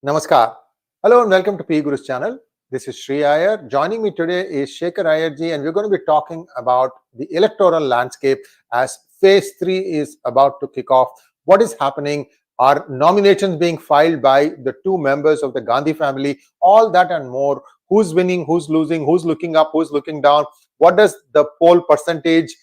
Namaskar. Hello and welcome to 𝗣𝗚𝘅 channel. This is Sree Iyer. Joining me today is Shekhar Iyer ji, and we're going to be talking about the electoral landscape as phase 3 is about to kick off. What is happening? Are nominations being filed by the two members of the Gandhi family? All that and more. Who's winning? Who's losing? Who's looking up? Who's looking down? What does the poll percentage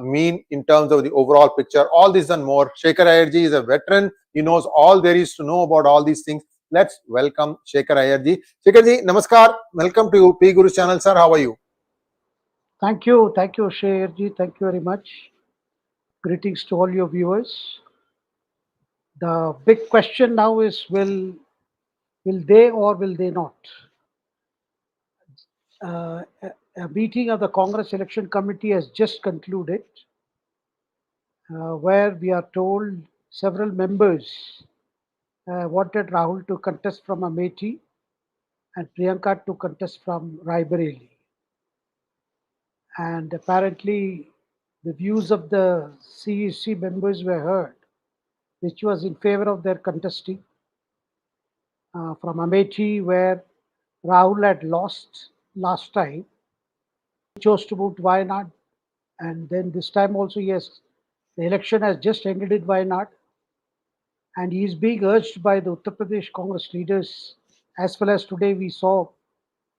mean in terms of the overall picture? All this and more. Shekhar Iyer ji is a veteran. He knows all there is to know about all these things. Let's welcome Shekhar Iyer ji. Shekhar ji, namaskar. Welcome to 𝗣𝗚𝘅 channel, sir. How are you? Thank you, Sree Iyer ji. Thank you very much. Greetings to all your viewers. The big question now is, will they or will they not? A meeting of the Congress Election Committee has just concluded, where we are told several members wanted Rahul to contest from Amethi and Priyanka to contest from Raebareli. And apparently, the views of the CEC members were heard, which was in favor of their contesting. From Amethi, where Rahul had lost last time, he chose to move to Wayanad. And then this time also, yes, the election has just ended in Wayanad. And he is being urged by the Uttar Pradesh Congress leaders, as well as today we saw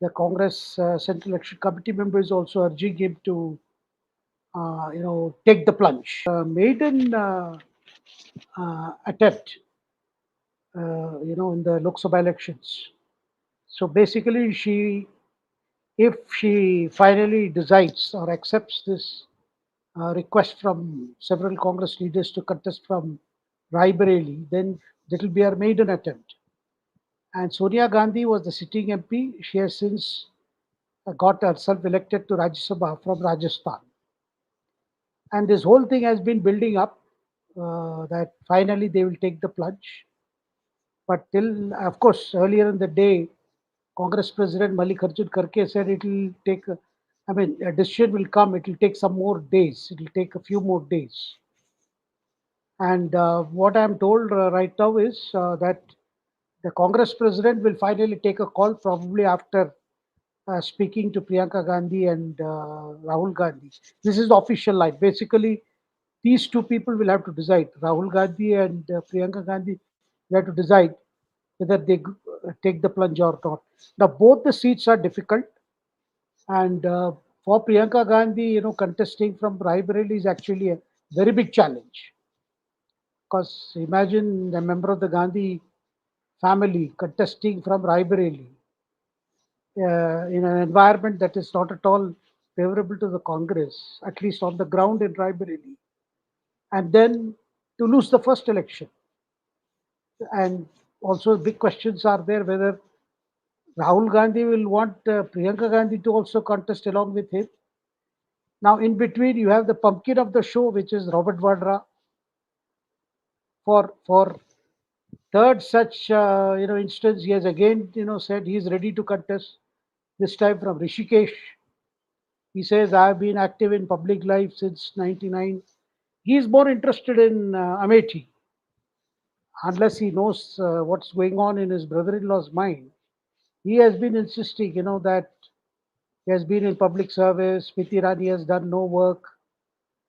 the Congress Central Election Committee members also urging him to, take the plunge. Maiden attempt, in the Lok Sabha elections. So basically, if she finally decides or accepts this request from several Congress leaders to contest from Raebareli, then that will be her maiden attempt. And Sonia Gandhi was the sitting MP. She has since got herself elected to Rajya Sabha from Rajasthan. And this whole thing has been building up that finally they will take the plunge. But till, of course, earlier in the day, Congress President Mallikarjun Kharge said it will take, a decision will come, it will take some more days, it will take a few more days. And what I'm told right now is that the Congress President will finally take a call probably after speaking to Priyanka Gandhi and Rahul Gandhi. This is the official line. Basically, these two people will have to decide. Rahul Gandhi and Priyanka Gandhi will have to decide whether they take the plunge or not. Now, both the seats are difficult, and for Priyanka Gandhi, contesting from Raebareli is actually a very big challenge. Because imagine a member of the Gandhi family contesting from Raebareli in an environment that is not at all favorable to the Congress, at least on the ground in Raebareli, and then to lose the first election. And also big questions are there whether Rahul Gandhi will want Priyanka Gandhi to also contest along with him. Now, in between, you have the pumpkin of the show, which is Robert Vadra. For third such instance, he has again said he is ready to contest. This time from Rishikesh. He says, I have been active in public life since '99. He is more interested in Amethi, unless he knows what's going on in his brother-in-law's mind. He has been insisting, that he has been in public service, Smriti Irani has done no work,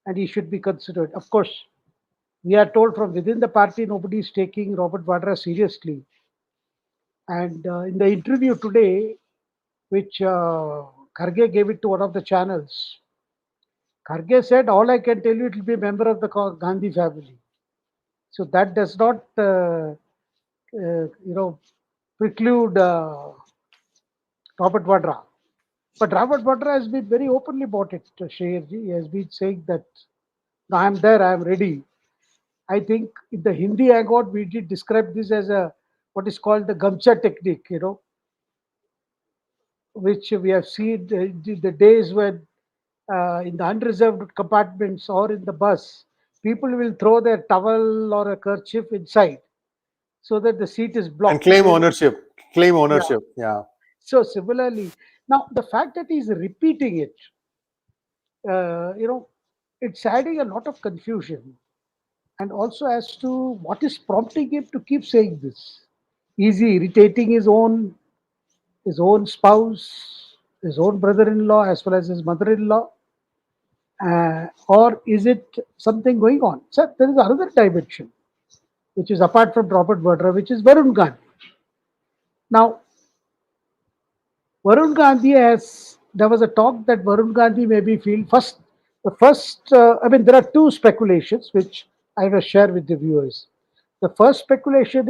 and he should be considered. Of course, we are told from within the party, nobody is taking Robert Vadra seriously. And in the interview today, which Kharge gave it to one of the channels, Kharge said, all I can tell you, it will be a member of the Gandhi family. So that does not, preclude Robert Vadra. But Robert Vadra has been very openly about it, Shree Iyer ji. He has been saying that, no, I am there, I am ready. I think in the Hindi angle, we did describe this as what is called the 𝙒𝙤𝙬 technique, which we have seen the days when in the unreserved compartments or in the bus, people will throw their towel or a kerchief inside so that the seat is blocked. And claim ownership. Yeah. So similarly, now the fact that he's repeating it, it's adding a lot of confusion. And also as to what is prompting him to keep saying this. Is he irritating his own spouse, his own brother-in-law, as well as his mother-in-law? Or is it something going on? So there is another dimension, which is apart from Robert Vadra, which is Varun Gandhi. Now, Varun Gandhi there was a talk that Varun Gandhi may be field first. There are two speculations which I will share with the viewers. The first speculation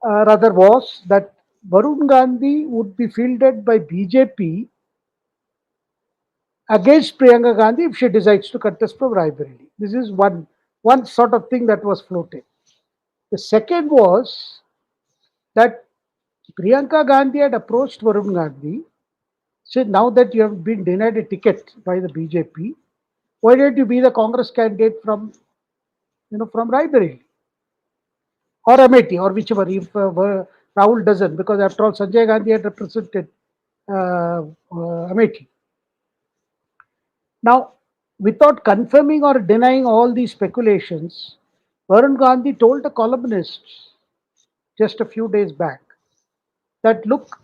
was that Varun Gandhi would be fielded by BJP against Priyanka Gandhi if she decides to contest from Raebareli. This is one sort of thing that was floated. The second was that Priyanka Gandhi had approached Varun Gandhi, said, now that you have been denied a ticket by the BJP, why don't you be the Congress candidate from Raebareli or Amethi or whichever, if Rahul doesn't, because after all Sanjay Gandhi had represented Amethi. Now, without confirming or denying all these speculations, Varun Gandhi told a columnist just a few days back that, look,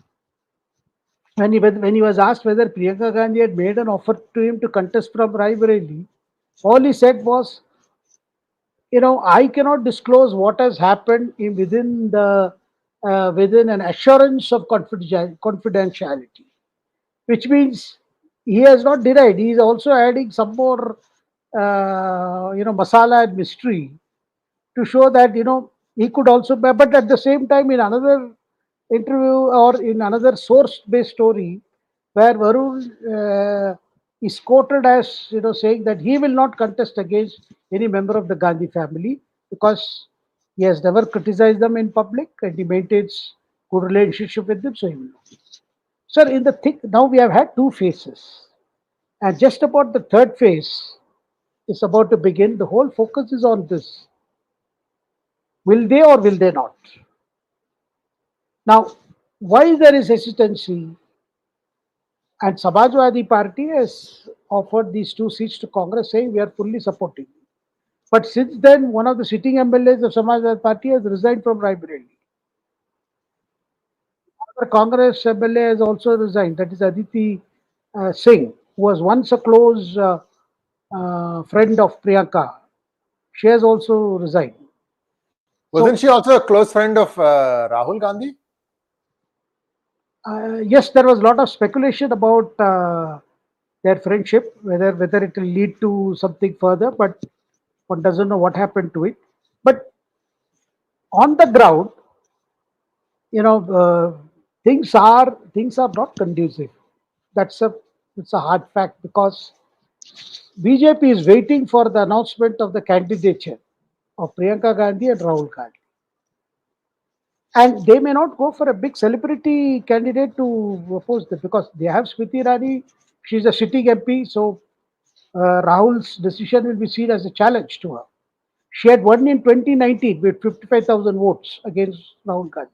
when he was asked whether Priyanka Gandhi had made an offer to him to contest from Raebareli, all he said was, I cannot disclose what has happened within an assurance of confidentiality, which means he has not denied. He is also adding some more, masala and mystery to show that he could also. But at the same time, in another interview or in another source-based story, where Varun is quoted as saying that he will not contest against any member of the Gandhi family because he has never criticized them in public and he maintains good relationship with them, so he will not. Sir, now we have had two phases, and just about the third phase is about to begin. The whole focus is on this: will they or will they not? Now, why there is hesitancy? And Samajwadi Party has offered these two seats to Congress, saying we are fully supporting. But since then, one of the sitting MLAs of Samajwadi Party has resigned from Raebareli. Another Congress MLA has also resigned. That is Aditi Singh, who was once a close friend of Priyanka. She has also resigned. Wasn't she also a close friend of Rahul Gandhi? Yes, there was a lot of speculation about their friendship, whether it will lead to something further, but one doesn't know what happened to it. But on the ground, things are not conducive. It's a hard fact, because BJP is waiting for the announcement of the candidature of Priyanka Gandhi and Rahul Gandhi. And they may not go for a big celebrity candidate to oppose them, because they have Smriti Irani. She's a sitting MP, so Rahul's decision will be seen as a challenge to her. She had won in 2019 with 55,000 votes against Rahul Gandhi.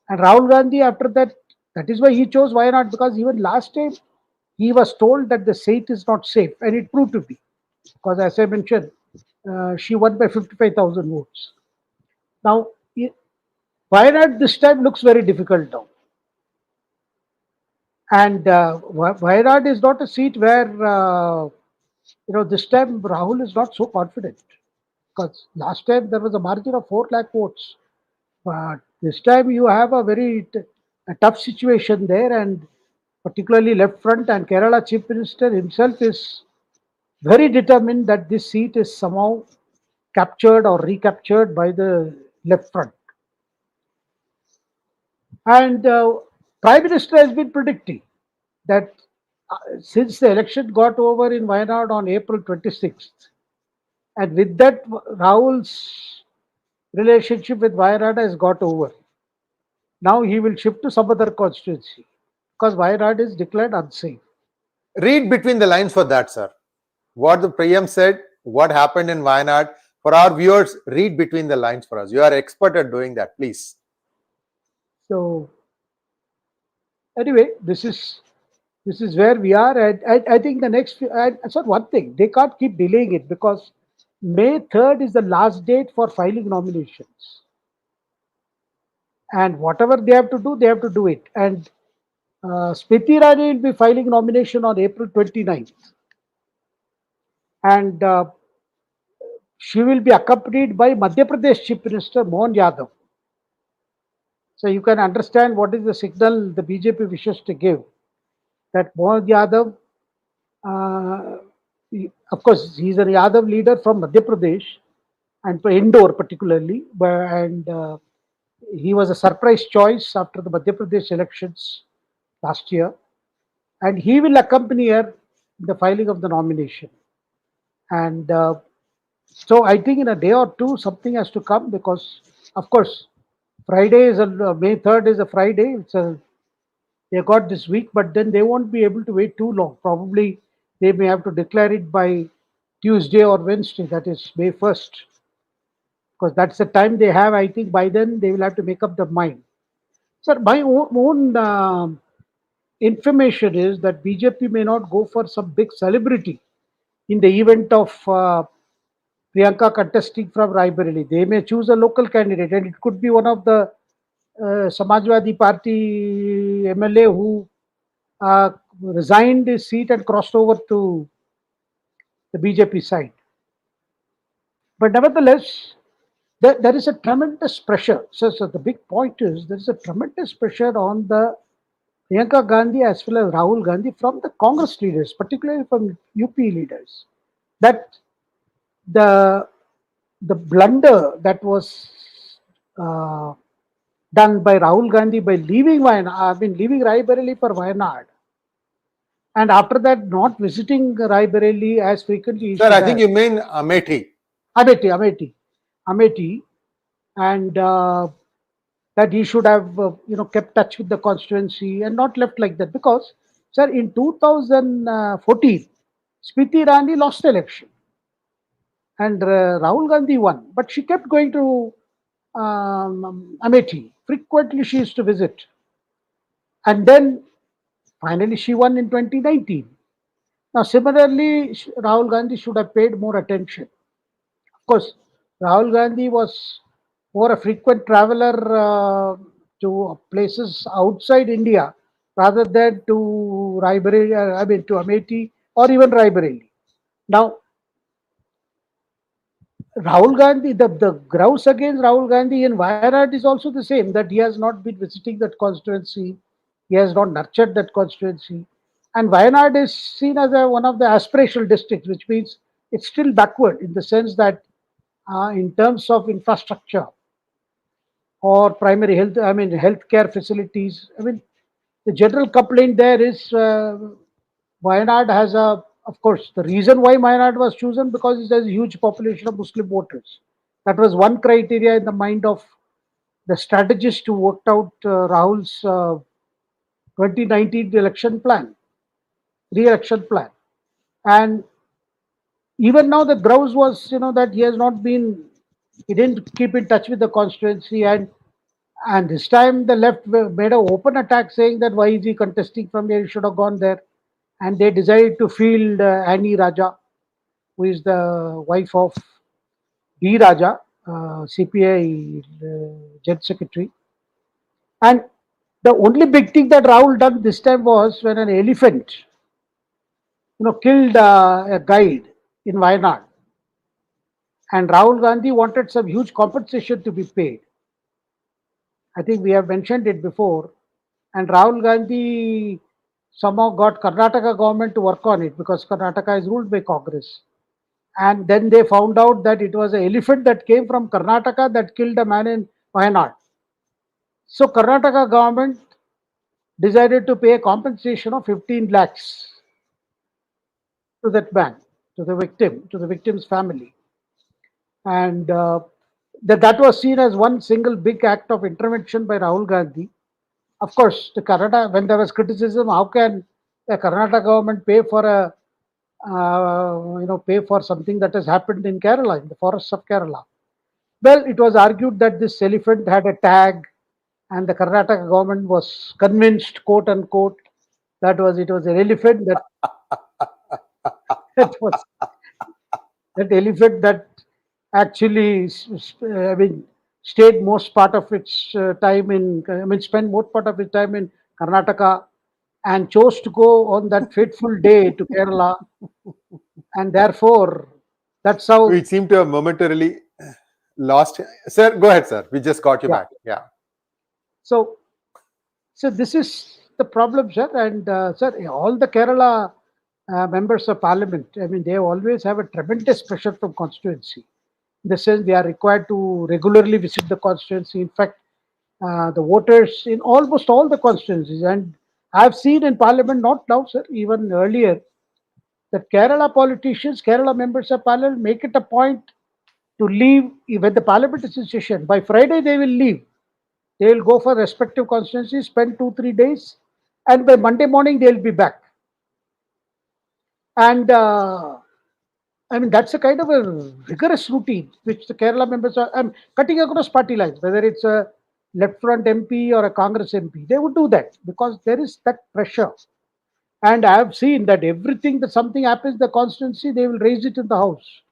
And Rahul Gandhi, after that is why he chose Wayanad, because even last time he was told that the seat is not safe, and it proved to be, because as I mentioned, she won by 55,000 votes. Now, Wayanad this time looks very difficult now. And Wayanad is not a seat where, this time Rahul is not so confident, because last time there was a margin of 4 lakh votes. But this time you have a very tough situation there, and particularly left front, and Kerala Chief Minister himself is very determined that this seat is somehow captured or recaptured by the left front. And Prime Minister has been predicting that since the election got over in Wayanad on April 26th, and with that Rahul's relationship with Wayanad has got over, now he will shift to some other constituency, because Wayanad is declared unsafe. Read between the lines for that, sir. What the PM said, what happened in Wayanad. For our viewers, read between the lines for us. You are expert at doing that, please. So anyway, this is where we are, and I think the next. So one thing, they can't keep delaying it, because May 3rd is the last date for filing nominations. and whatever they have to do it. And Smriti Irani will be filing nomination on April 29th. And she will be accompanied by Madhya Pradesh Chief Minister Mohan Yadav. So you can understand what is the signal the BJP wishes to give. That Mohan Yadav, of course, he's a Yadav leader from Madhya Pradesh and Indore particularly, and he was a surprise choice after the Madhya Pradesh elections last year, and he will accompany her in the filing of the nomination. And so I think in a day or two something has to come, because of course Friday is May 3rd is a Friday. They got this week, but then they won't be able to wait too long. Probably they may have to declare it by Tuesday or Wednesday, that is May 1st, because that's the time they have. I think by then they will have to make up their mind. Sir, my own information is that BJP may not go for some big celebrity in the event of Priyanka contesting from Raebareli. They may choose a local candidate, and it could be one of the Samajwadi Party MLA who resigned his seat and crossed over to the BJP side. But nevertheless, there is a tremendous pressure. So the big point is there is a tremendous pressure on the Priyanka Gandhi as well as Rahul Gandhi from the Congress leaders, particularly from UP leaders, that the blunder that was done by Rahul Gandhi by leaving Raebareli for Wayanad, and after that not visiting Raebareli as frequently. Sir, I think you mean Amethi. Amethi, and that he should have kept touch with the constituency and not left like that, because sir, in 2014 Smriti Irani lost the election and Rahul Gandhi won, but she kept going to Amethi. Frequently she used to visit, and then finally she won in 2019. Now similarly, Rahul Gandhi should have paid more attention. Of course, Rahul Gandhi was more a frequent traveler to places outside India rather than to Raebareli, to Amethi or even Raebareli. Now, Rahul Gandhi, the grouse against Rahul Gandhi in Wayanad is also the same, that he has not been visiting that constituency, he has not nurtured that constituency. And Wayanad is seen as one of the aspirational districts, which means it's still backward in the sense that in terms of infrastructure or primary health, healthcare facilities. The general complaint there is Wayanad has of course, the reason why Wayanad was chosen because there's a huge population of Muslim voters. That was one criteria in the mind of the strategist who worked out Rahul's 2019 re-election plan. And even now the grouse was, that he didn't keep in touch with the constituency, and this time the left made an open attack saying that why is he contesting from there, he should have gone there. And they decided to field Annie Raja, who is the wife of D. Raja, CPI General Secretary. And the only big thing that Rahul done this time was when an elephant, killed a guide in Wayanad. And Rahul Gandhi wanted some huge compensation to be paid. I think we have mentioned it before. And Rahul Gandhi somehow got Karnataka government to work on it, because Karnataka is ruled by Congress. And then they found out that it was an elephant that came from Karnataka that killed a man in Wayanad. So Karnataka government decided to pay a compensation of 15 lakhs to that man, to the victim's family. And that was seen as one single big act of intervention by Rahul Gandhi. Of course, when there was criticism, how can the Karnataka government pay for pay for something that has happened in Kerala, in the forests of Kerala? Well, it was argued that this elephant had a tag, and the Karnataka government was convinced, quote unquote, that it was an elephant that elephant that actually, stayed most part of its time in, spent most part of its time in Karnataka, and chose to go on that fateful day to Kerala, and therefore that's how. We seem to have momentarily lost. Sir, go ahead, sir. We just got you Yeah. back. Yeah. So, this is the problem, sir. And sir, all the Kerala members of parliament, they always have a tremendous pressure from constituency. In the sense, they are required to regularly visit the constituency. In fact, the voters in almost all the constituencies, and I've seen in parliament, not now, sir, even earlier, that Kerala politicians, Kerala members of parliament make it a point to leave when the parliament is in session. By Friday, they will leave. They will go for respective constituencies, spend 2-3 days, and by Monday morning they will be back. And that's a kind of a rigorous routine which the Kerala members are cutting across party lines, whether it's a left front MP or a Congress MP. They would do that because there is that pressure. And I have seen that everything that something happens in the constituency, they will raise it in the house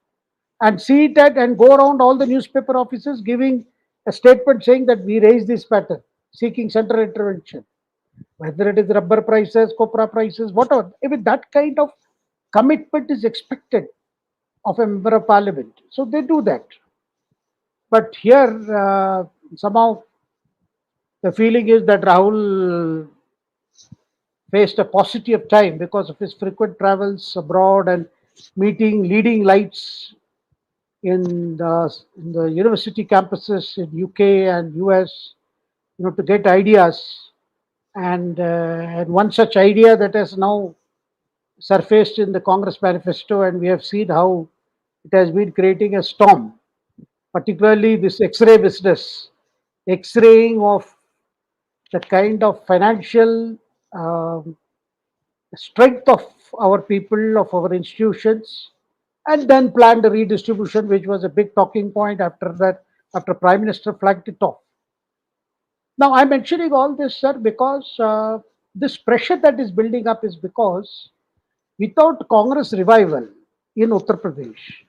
and see it at and go around all the newspaper offices giving a statement saying that we raised this matter, seeking central intervention. Whether it is rubber prices, copra prices, whatever. That kind of commitment is expected of a member of parliament. So they do that. But here, somehow, the feeling is that Rahul faced a paucity of time because of his frequent travels abroad and meeting leading lights in the university campuses in UK and US, to get ideas. And one such idea that has now surfaced in the Congress manifesto, and we have seen how it has been creating a storm, particularly this X-ray business, X-raying of the kind of financial strength of our people, of our institutions, and then planned a redistribution, which was a big talking point after that, after Prime Minister flagged it off. Now, I'm mentioning all this, sir, because this pressure that is building up is because without Congress revival in Uttar Pradesh,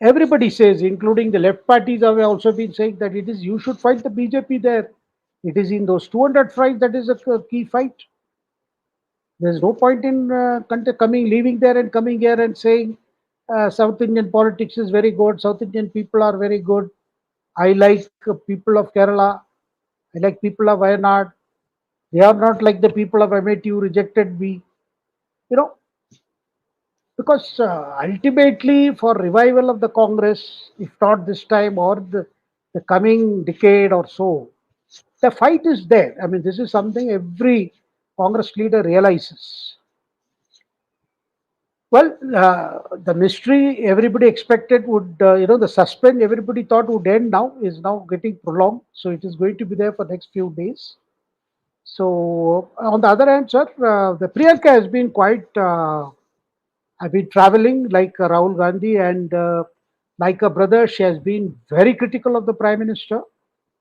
everybody says, including the left parties, have also been saying that it is you should fight the BJP there. It is in those 200 fights that is a key fight. There's no point in leaving there and coming here and saying South Indian politics is very good. South Indian people are very good. I like people of Kerala. I like people of Wayanad. They are not like the people of Amethi who rejected me. You know, because ultimately for revival of the Congress, if not this time or the coming decade or so, the fight is there. This is something every Congress leader realizes. Well, the mystery everybody expected would, the suspense everybody thought would end now is now getting prolonged. So it is going to be there for next few days. So on the other hand, sir, the Priyanka has been quite, I've been traveling like Rahul Gandhi, and like a brother, she has been very critical of the Prime Minister.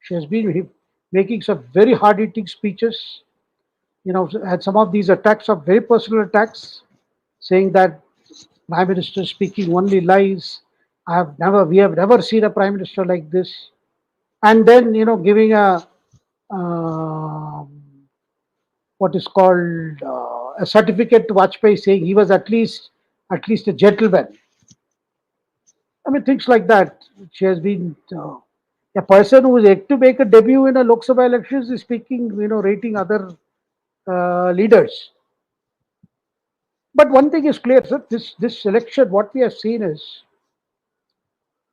She has been making some very hard-hitting speeches, and some of these attacks are very personal attacks, saying that Prime Minister speaking only lies. We have never seen a Prime Minister like this. And then, giving um what is called a certificate to Vajpayee, saying he was at least a gentleman. Things like that. She has been a person who is yet to make a debut in a Lok Sabha elections is speaking, rating other leaders. But one thing is clear, sir. This election, what we have seen is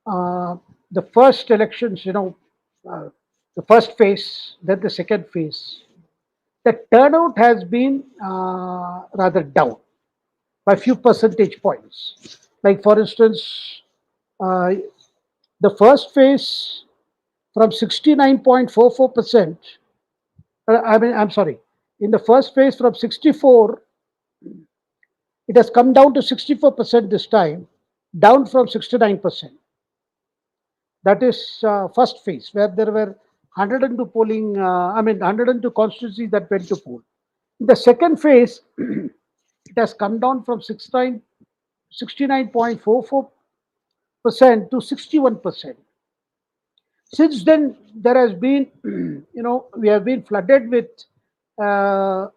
the first elections, the first phase, then the second phase. The turnout has been rather down by few percentage points. Like for instance, uh, the first phase from 69.44%. I'm sorry. In the first phase from 64, it has come down to 64% this time, down from 69%. That is first phase, where there were 102 polling, 102 constituencies that went to poll. In the second phase, it has come down from 69.44% to 61%. Since then, there has been, we have been flooded with uh,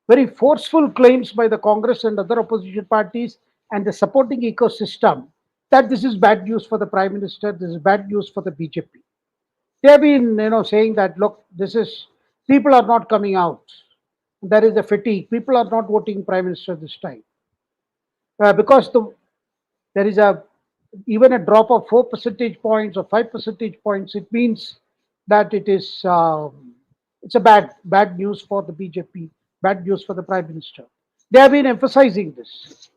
very forceful claims by the Congress and other opposition parties and the supporting ecosystem that this is bad news for the Prime Minister, this is bad news for the BJP. They have been, saying that, look, this is, people are not coming out. There is a fatigue. People are not voting Prime Minister this time. Because there is a even a drop of 4 percentage points or 5 percentage points, it means that it's a bad news for the BJP, bad news for the Prime Minister. They have been emphasizing this.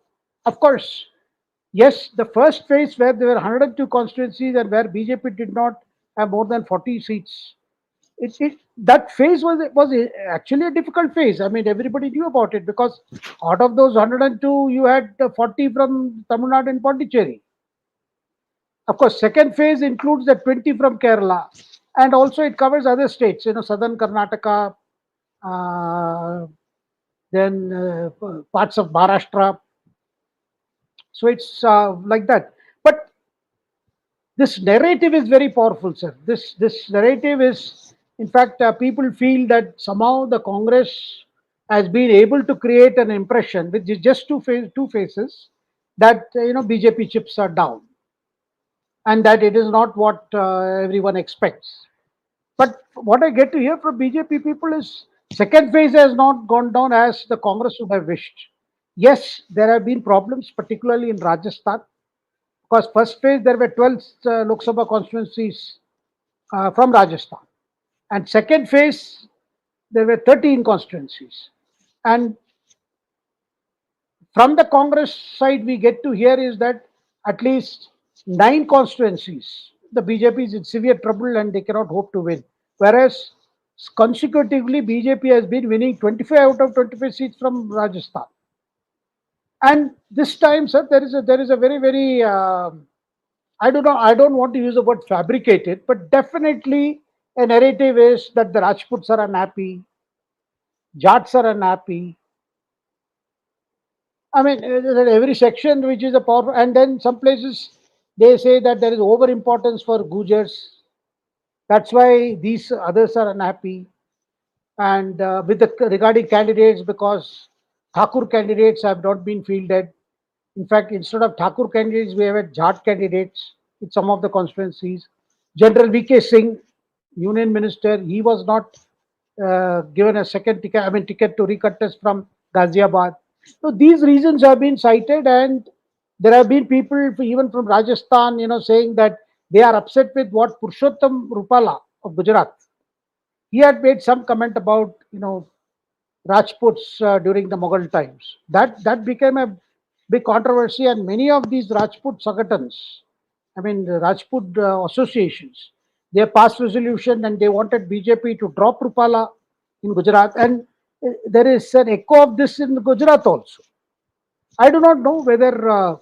Of course, yes, the first phase where there were 102 constituencies and where BJP did not have more than 40 seats, that phase was actually a difficult phase. I mean, everybody knew about it because out of those 102, you had 40 from Tamil Nadu and Pondicherry. Of course, second phase includes the 20 from Kerala, and also it covers other states, southern Karnataka, then parts of Maharashtra. So it's like that. But this narrative is very powerful, sir. This narrative is, in fact, people feel that somehow the Congress has been able to create an impression with just two phases that BJP chips are down, and that it is not what everyone expects. But what I get to hear from BJP people is second phase has not gone down as the Congress would have wished. Yes, there have been problems, particularly in Rajasthan, because first phase there were 12 Lok Sabha constituencies from Rajasthan, and second phase there were 13 constituencies. And from the Congress side, we get to hear is that at least 9 constituencies, the BJP is in severe trouble and they cannot hope to win. Whereas consecutively, BJP has been winning 25 out of 25 seats from Rajasthan. And this time, sir, there is a very, very I don't know. I don't want to use the word fabricated, but definitely a narrative is that the Rajputs are unhappy, Jats are unhappy. I mean, every section which is a power, and then some places they say that there is over importance for Gujars. That's why these others are unhappy. And with the regarding candidates, because Thakur candidates have not been fielded. In fact, instead of Thakur candidates, we have had Jat candidates in some of the constituencies. General VK Singh, Union Minister, he was not given a second ticket, ticket to recontest from Ghaziabad. So these reasons have been cited, and there have been people even from Rajasthan, saying that they are upset with what Purushottam Rupala of Gujarat. He had made some comment about, Rajputs during the Mughal times. That became a big controversy, and many of these Rajput Sangatans, the Rajput associations, they passed resolution and they wanted BJP to drop Rupala in Gujarat, and there is an echo of this in Gujarat also. I do not know whether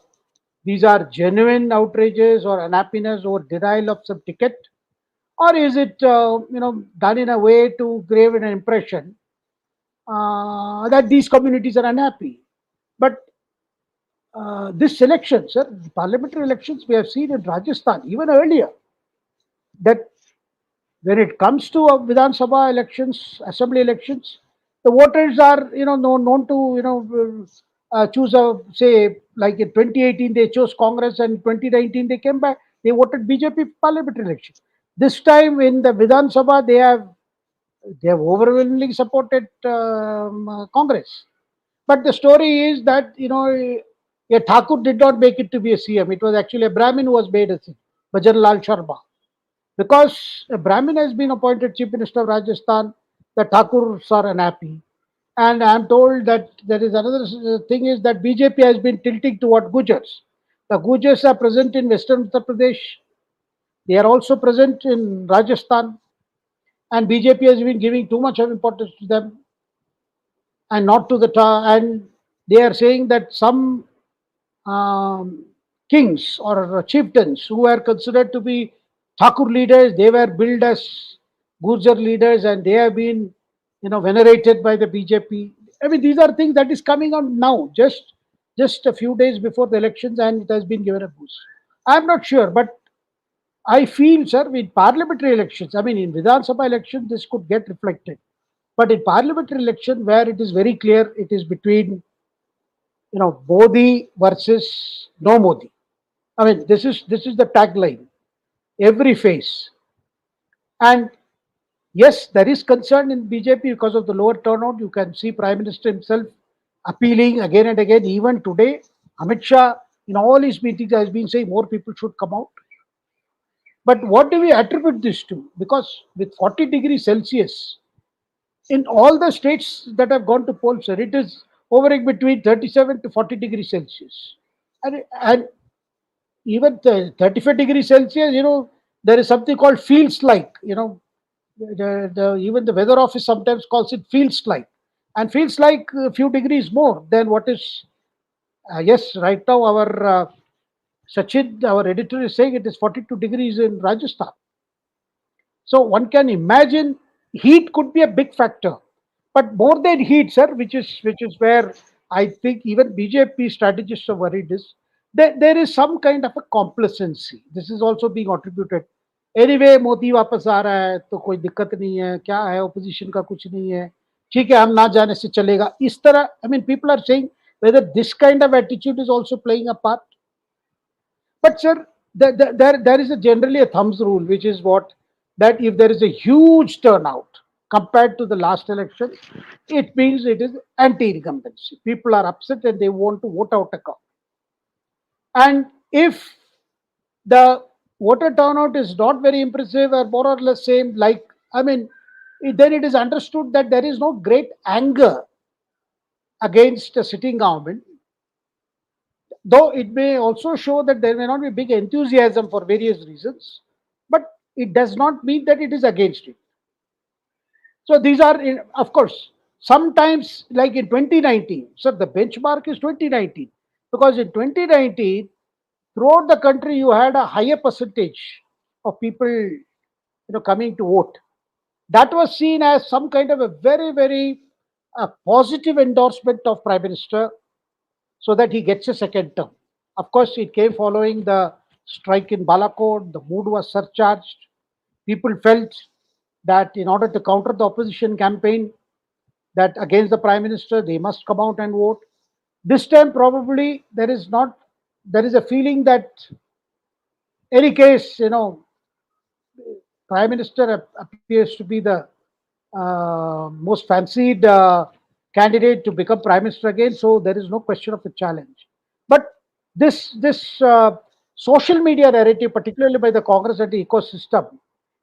these are genuine outrages or unhappiness or denial of some ticket, or is it done in a way to create an impression that these communities are unhappy. But this election, sir, the parliamentary elections, we have seen in Rajasthan even earlier that when it comes to Vidhan Sabha elections, assembly elections, the voters are known to choose a, say, like in 2018 they chose Congress, and 2019 they came back, they voted BJP parliamentary election. This time in the Vidhan Sabha they have overwhelmingly supported Congress. But the story is that a Thakur did not make it to be a CM. It was actually a Brahmin who was made a CM, Bhajan Lal Sharma. Because a Brahmin has been appointed Chief Minister of Rajasthan, the Thakurs are unhappy. And I am told that there is another thing is that BJP has been tilting toward Gujars. The Gujars are present in Western Uttar Pradesh. They are also present in Rajasthan. And BJP has been giving too much of importance to them and not to the and they are saying that some kings or chieftains who were considered to be Thakur leaders, they were billed as Gurjar leaders, and they have been venerated by the BJP. These are things that is coming on now, just a few days before the elections, and it has been given a boost. I'm not sure, but I feel, sir, in parliamentary elections, I mean, in Vidhan Sabha elections, this could get reflected. But in parliamentary election, where it is very clear, it is between, Modi versus no Modi. I mean, this is the tagline. Every face. And yes, there is concern in BJP because of the lower turnout. You can see Prime Minister himself appealing again and again. Even today, Amit Shah, in all his meetings, has been saying more people should come out. But what do we attribute this to? Because with 40 degrees Celsius, in all the states that have gone to poll, sir, it is hovering between 37 to 40 degrees Celsius. And even 35 degrees Celsius, there is something called feels like, even the weather office sometimes calls it feels like. And feels like a few degrees more than what is, yes, right now our Sachin, our editor, is saying it is 42 degrees in Rajasthan. So one can imagine heat could be a big factor, but more than heat, sir, which is where I think even BJP strategists are worried is that there is some kind of a complacency. This is also being attributed. Anyway, Modi वापस आ रहा है तो कोई दिक्कत नहीं है, क्या है opposition का कुछ नहीं है, ठीक है हम ना जाने से चलेगा, इस तरह. I mean, people are saying whether this kind of attitude is also playing a part. But sir, there is generally a thumbs rule, which is what, that if there is a huge turnout compared to the last election, it means it is anti-incumbency. People are upset and they want to vote out a cop. And if the voter turnout is not very impressive or more or less same, like, I mean, then it is understood that there is no great anger against a sitting government, though it may also show that there may not be big enthusiasm for various reasons, but it does not mean that it is against it. So these are, of course, sometimes like in 2019, so the benchmark is 2019, because in 2019, throughout the country, you had a higher percentage of people, coming to vote. That was seen as some kind of a very, very positive endorsement of Prime Minister, so that he gets a second term. Of course, it came following the strike in Balakot. The mood was surcharged. People felt that in order to counter the opposition campaign that against the Prime Minister, they must come out and vote. This time, probably there is not. There is a feeling that, any case, Prime Minister appears to be the most fancied candidate to become Prime Minister again. So there is no question of a challenge. But this social media narrative, particularly by the Congress and the ecosystem,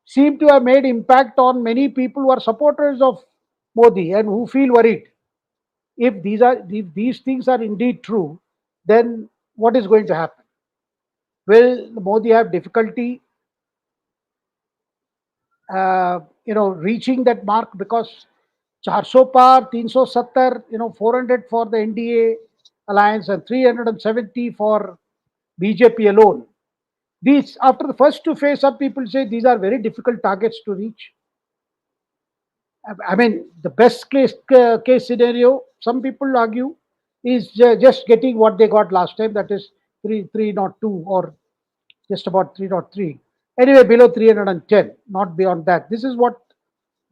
seem to have made impact on many people who are supporters of Modi and who feel worried. If these things are indeed true, then what is going to happen? Will Modi have difficulty reaching that mark, because 400 par, 370, 400 for the NDA alliance and 370 for BJP alone. These, after the first two phase, some people say these are very difficult targets to reach. I mean, the best case scenario, some people argue, is just getting what they got last time, that is 302 or just about 303. Anyway, below 310, not beyond that. This is what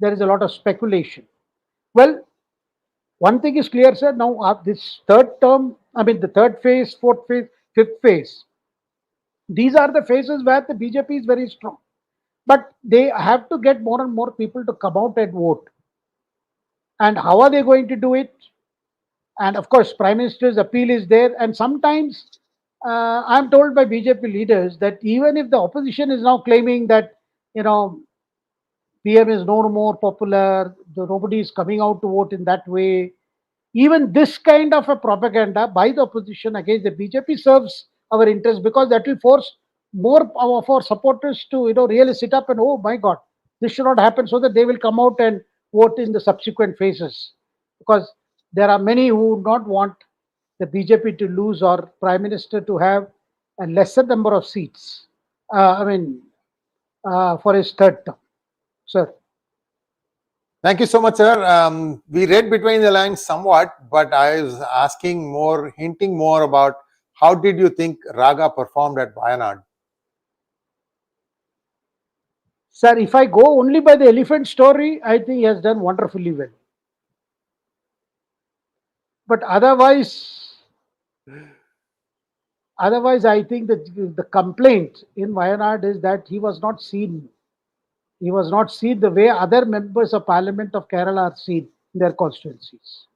there is a lot of speculation. Well, one thing is clear, sir. Now, this third term, I mean, the third phase, fourth phase, fifth phase, these are the phases where the BJP is very strong. But they have to get more and more people to come out and vote. And how are they going to do it? And of course, Prime Minister's appeal is there. And sometimes I'm told by BJP leaders that even if the opposition is now claiming that, PM is no more popular, nobody is coming out to vote in that way, even this kind of a propaganda by the opposition against the BJP serves our interest, because that will force more of our supporters to, really sit up and, oh my God, this should not happen, so that they will come out and vote in the subsequent phases. Because there are many who would not want the BJP to lose, or Prime Minister to have a lesser number of seats. For his third term. Sir. Thank you so much, sir. We read between the lines somewhat, but I was asking more, hinting more about how did you think RaGa performed at Wayanad? Sir, if I go only by the elephant story, I think he has done wonderfully well. But otherwise, I think that the complaint in Wayanad is that he was not seen. He was not seen the way other members of Parliament of Kerala are seen in their constituencies.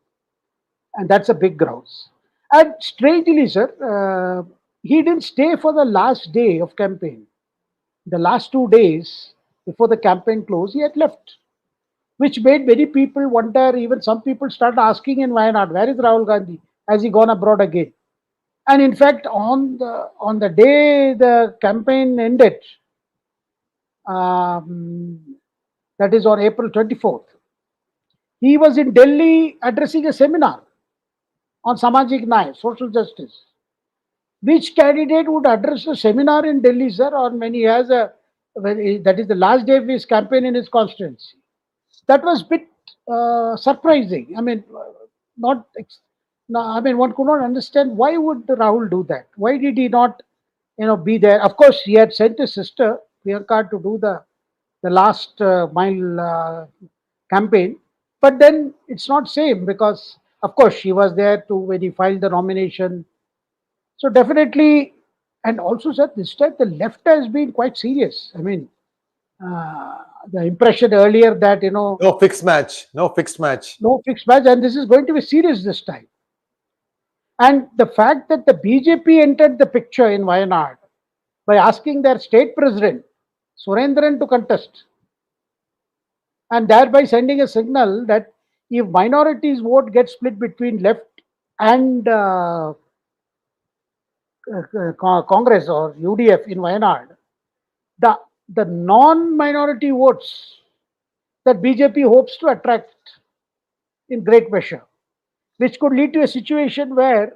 And that's a big grouse. And strangely, sir, he didn't stay for the last day of campaign. The last 2 days before the campaign closed, he had left, which made many people wonder. Even some people started asking in Wayanad, where is Rahul Gandhi? Has he gone abroad again? And in fact, on the day the campaign ended, that is on April 24th, he was in Delhi addressing a seminar on Samajik Nyay, social justice. Which candidate would address a seminar in Delhi, sir, or when he has that is the last day of his campaign in his constituency? That was a bit surprising. I mean, not. No, I mean, one could not understand why would Rahul do that. Why did he not, be there? Of course, he had sent his sister Priyanka to do the last mile campaign, but then it's not same because, of course, she was there to when he filed the nomination. So definitely, and also, sir, this time the left has been quite serious. I mean, the impression earlier that no fixed match, and this is going to be serious this time. And the fact that the BJP entered the picture in Wayanad by asking their state president, Surendran, to contest, and thereby sending a signal that if minorities vote gets split between left and Congress or UDF in Wayanad, the non-minority votes that BJP hopes to attract in great measure, which could lead to a situation where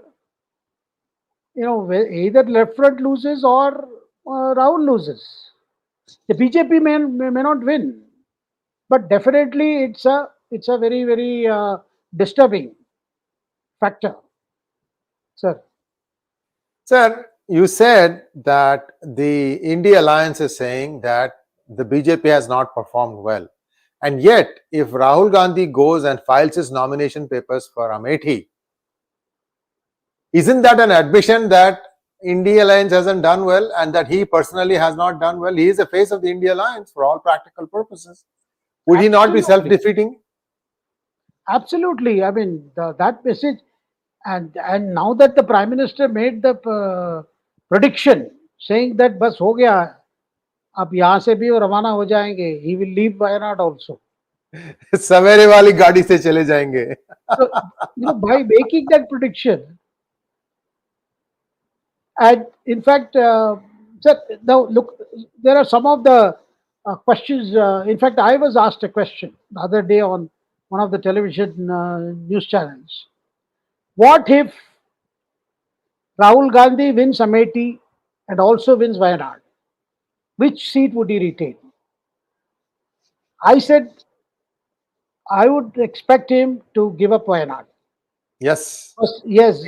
either left front loses or Rahul loses. The BJP may not win, but definitely it's a very, very disturbing factor, sir. Sir, you said that the India Alliance is saying that the BJP has not performed well. And yet, if Rahul Gandhi goes and files his nomination papers for Amethi, isn't that an admission that India Alliance hasn't done well and that he personally has not done well? He is the face of the India Alliance for all practical purposes. Would he not be self-defeating? Absolutely. I mean, that message, and now that the Prime Minister made the prediction saying that bas ho gaya, ab yahan se bhi ravana ho jayenge, he will leave Wayanad also. सवेरे वाली गाड़ी से चले जाएंगे. So, by making that prediction, and in fact, sir, now look, there are some of the questions. In fact, I was asked a question the other day on one of the television news channels. What if Rahul Gandhi wins Amethi and also wins Wayanad? Which seat would he retain? I said I would expect him to give up Wayanad. Yes. Yes,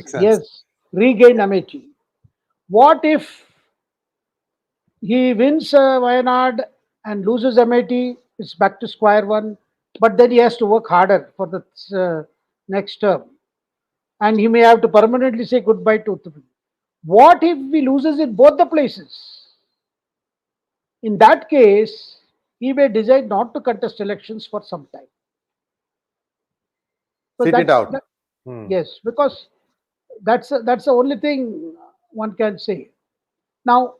regain Amethi. What if he wins Wayanad and loses Amethi? It's back to square one. But then he has to work harder for the next term. And he may have to permanently say goodbye to Uttar Pradesh. What if he loses in both the places? In that case, he may decide not to contest elections for some time. So sit it out. Yes, because that's the only thing one can say. Now,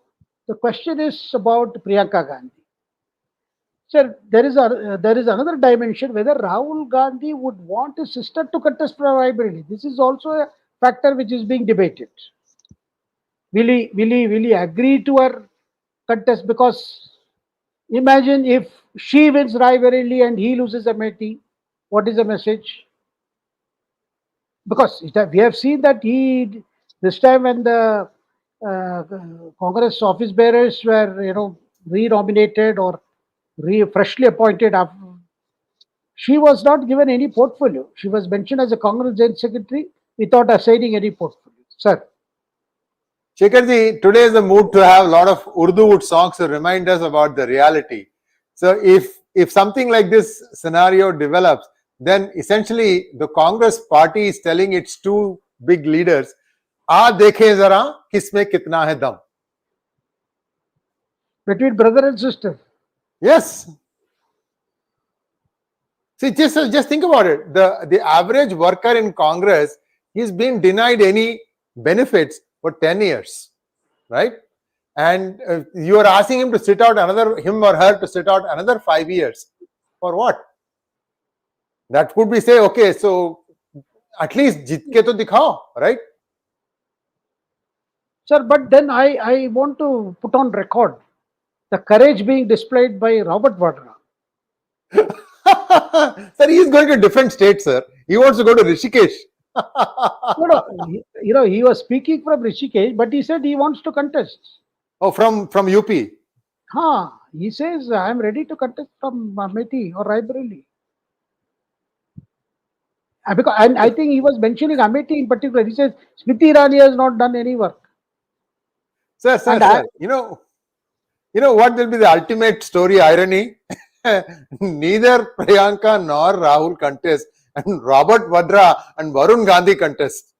the question is about Priyanka Gandhi. Sir, there is another dimension whether Rahul Gandhi would want his sister to contest for Raebareli. This is also a factor which is being debated. Will he agree to her contest? Because imagine if she wins Raebareli and he loses Amethi, what is the message? Because we have seen that this time when the Congress office bearers were re-nominated or freshly appointed, she was not given any portfolio. She was mentioned as a Congress General Secretary without assigning any portfolio. Sir. Shekhar ji, today is the mood to have a lot of Urdu songs to remind us about the reality. So if something like this scenario develops, then essentially the Congress party is telling its two big leaders, "आ देखें जरा किसमें कितना है दम." Between brother and sister. Yes. See, just think about it. The average worker in Congress, he's been denied any benefits for 10 years, right? And you are asking him to sit out him or her to sit out another 5 years. For what? That would be say, okay, so at least jit ke to dikhao, right? Sir, but then I want to put on record the courage being displayed by Robert Vadra. Sir, he is going to different states, sir. He wants to go to Rishikesh. No, he was speaking from Rishikesh, but he said he wants to contest. Oh, from UP. He says, I am ready to contest from Amethi or Raebareli. And I think he was mentioning Amethi in particular. He says, Smriti Irani has not done any work. Sir, you know what will be the ultimate story irony? Neither Priyanka nor Rahul contest, and Robert Vadra and Varun Gandhi contest.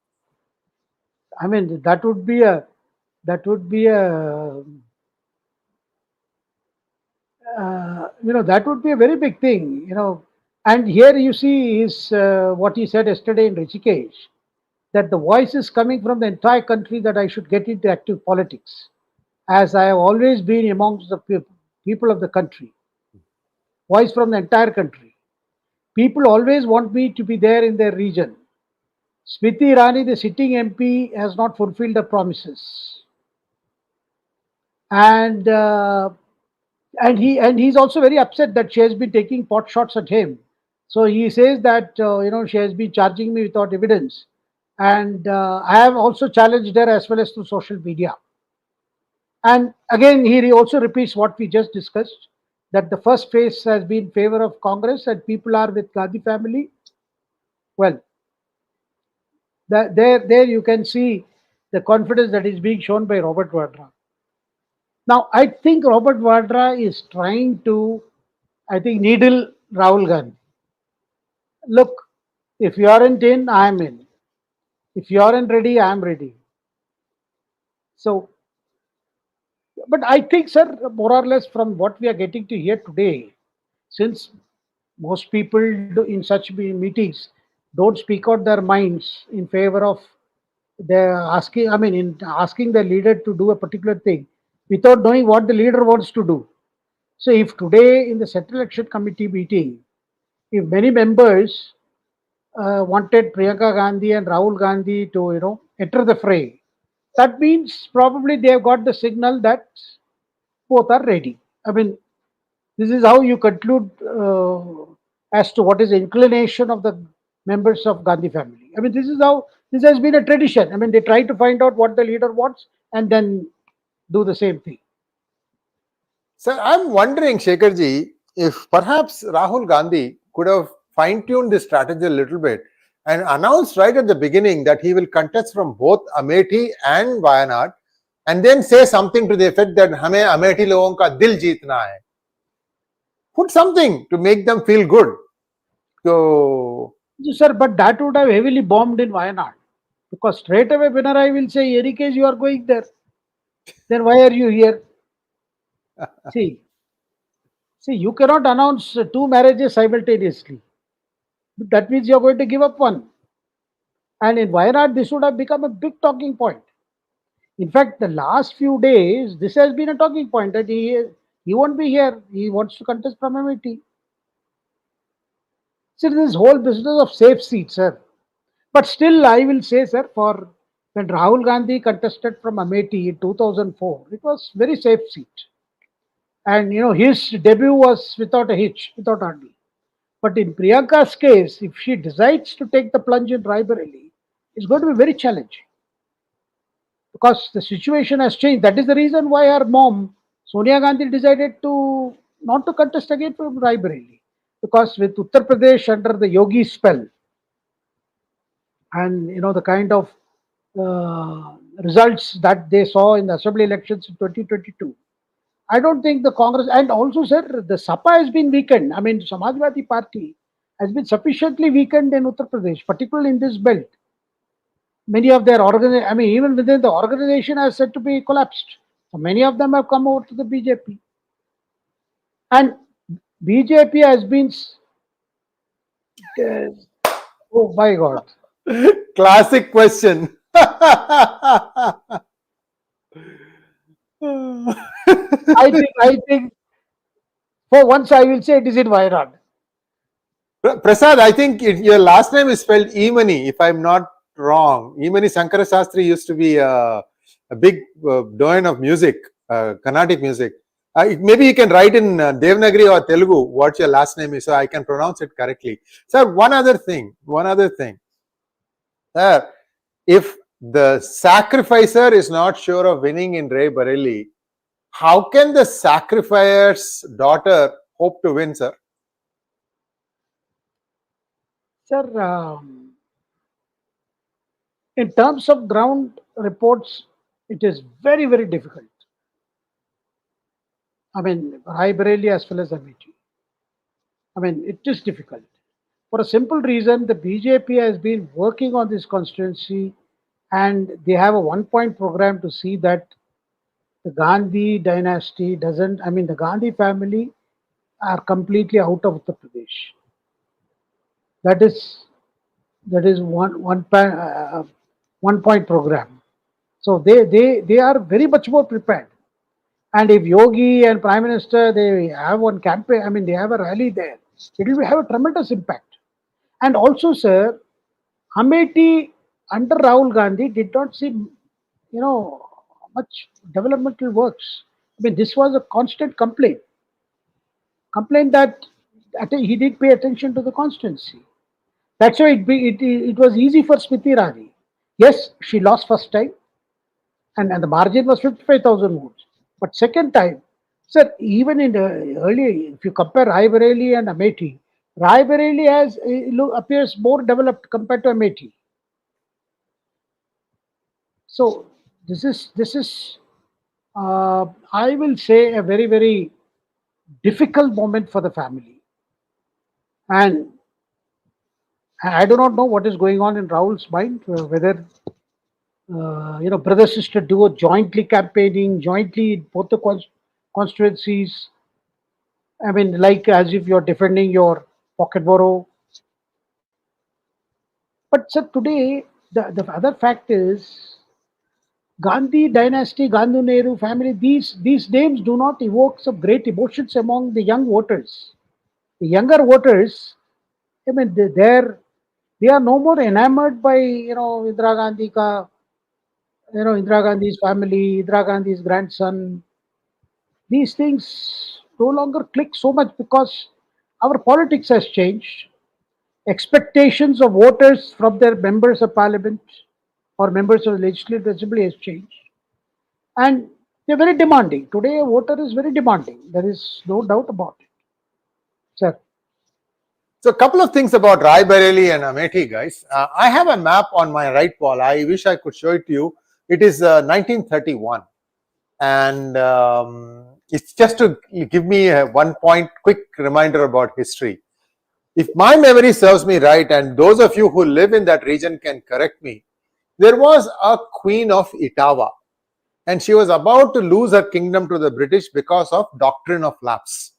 I mean, that would be a that would be a very big thing, And here you see is what he said yesterday in Rishikesh, that the voice is coming from the entire country that I should get into active politics, as I have always been amongst the people of the country. Voice from the entire country. People always want me to be there in their region. Smriti Irani, the sitting MP, has not fulfilled the promises, and he's also very upset that she has been taking pot shots at him. So he says that she has been charging me without evidence, and I have also challenged her as well as through social media. And again, he also repeats what we just discussed, that the first phase has been in favor of Congress and people are with Gandhi family. Well, there you can see the confidence that is being shown by Robert Vadra. Now, I think Robert Vadra is trying to, needle Rahul Gandhi. Look, if you aren't in, I am in. If you aren't ready, I am ready. So, but I think, sir, more or less from what we are getting to hear today, since most people in such meetings don't speak out their minds in favor of asking the leader to do a particular thing without knowing what the leader wants to do. So if today in the Central Election Committee meeting, if many members wanted Priyanka Gandhi and Rahul Gandhi to enter the fray, that means probably they have got the signal that both are ready. I mean, this is how you conclude as to what is the inclination of the members of Gandhi family. I mean, this has been a tradition. I mean, they try to find out what the leader wants and then do the same thing. Sir, I'm wondering, Shekharji, if perhaps Rahul Gandhi could have fine-tuned this strategy a little bit and announced right at the beginning that he will contest from both Amethi and Wayanad, and then say something to the effect that hame Amethi logon ka dil jeetna hai. Put something to make them feel good. So, sir, but that would have heavily bombed in Wayanad, because straight away Pinarayi will say, "In any case, you are going there. Then why are you here?" See, you cannot announce two marriages simultaneously. That means you are going to give up one. And in Wayanad, this would have become a big talking point. In fact, the last few days, this has been a talking point that he won't be here. He wants to contest from Amethi. So this whole business of safe seats, sir. But still, I will say, sir, for when Rahul Gandhi contested from Amethi in 2004, it was very safe seat. And his debut was without a hitch, without hardly. But in Priyanka's case, if she decides to take the plunge in Raebareli, it's going to be very challenging, because the situation has changed. That is the reason why her mom, Sonia Gandhi, decided to not to contest again from Raebareli, because with Uttar Pradesh under the Yogi spell, and the kind of results that they saw in the assembly elections in 2022, I don't think the Congress, and also, sir, the SAPA has been weakened. I mean, Samajwadi Party has been sufficiently weakened in Uttar Pradesh, particularly in this belt. Many of their I mean, even within the organization has said to be collapsed. So many of them have come over to the BJP. And BJP has been, oh my God. Classic question. I think for once I will say it is in Wayanad. Prasad, I think your last name is spelled 𝗜𝗏𝗍, if I'm not wrong. 𝗜𝗏𝗍 Shankara Shastri used to be a big doyen of music, Carnatic music. Maybe you can write in Devanagari or Telugu what your last name is, so I can pronounce it correctly. Sir, one other thing. Sir, if the sacrificer is not sure of winning in Raebareli, how can the sacrificer's daughter hope to win, sir? Sir, in terms of ground reports, it is very, very difficult. I mean, Raebareli as well as Amethi. I mean, it is difficult. For a simple reason, the BJP has been working on this constituency and they have a one-point program to see that the Gandhi dynasty doesn't, I mean, the Gandhi family are completely out of Uttar Pradesh. That is one point program. So they are very much more prepared. And if Yogi and Prime Minister, they have one campaign, I mean, they have a rally there, it will have a tremendous impact. And also, sir, Amethi under Rahul Gandhi did not see, much developmental works. I mean, this was a constant complaint that he did pay attention to the constituency. That's why it was easy for Smriti Irani. Yes, she lost first time, and the margin was 55,000 votes. But second time, sir, even in the early, if you compare Raebareli and Amethi, Raebareli appears more developed compared to Amethi. So this is I will say a very, very difficult moment for the family, and I do not know what is going on in Rahul's mind, whether brother sister duo jointly campaigning, jointly in both the constituencies. I mean, like as if you're defending your pocket borough. But sir, today the other fact is Gandhi dynasty, Gandhi Nehru family. These names do not evoke some great emotions among the young voters. The younger voters, I mean, they are no more enamored by Indira Gandhi Indira Gandhi's family, Indira Gandhi's grandson. These things no longer click so much because our politics has changed. Expectations of voters from their members of parliament or members of the legislative assembly has changed. And they're very demanding. Today, a voter is very demanding. There is no doubt about it. Sir. So a couple of things about Raebareli and Amethi, guys. I have a map on my right wall. I wish I could show it to you. It is 1931. And it's just to give me a 1 point quick reminder about history. If my memory serves me right, and those of you who live in that region can correct me, there was a Queen of Etawah, and she was about to lose her kingdom to the British because of doctrine of lapse.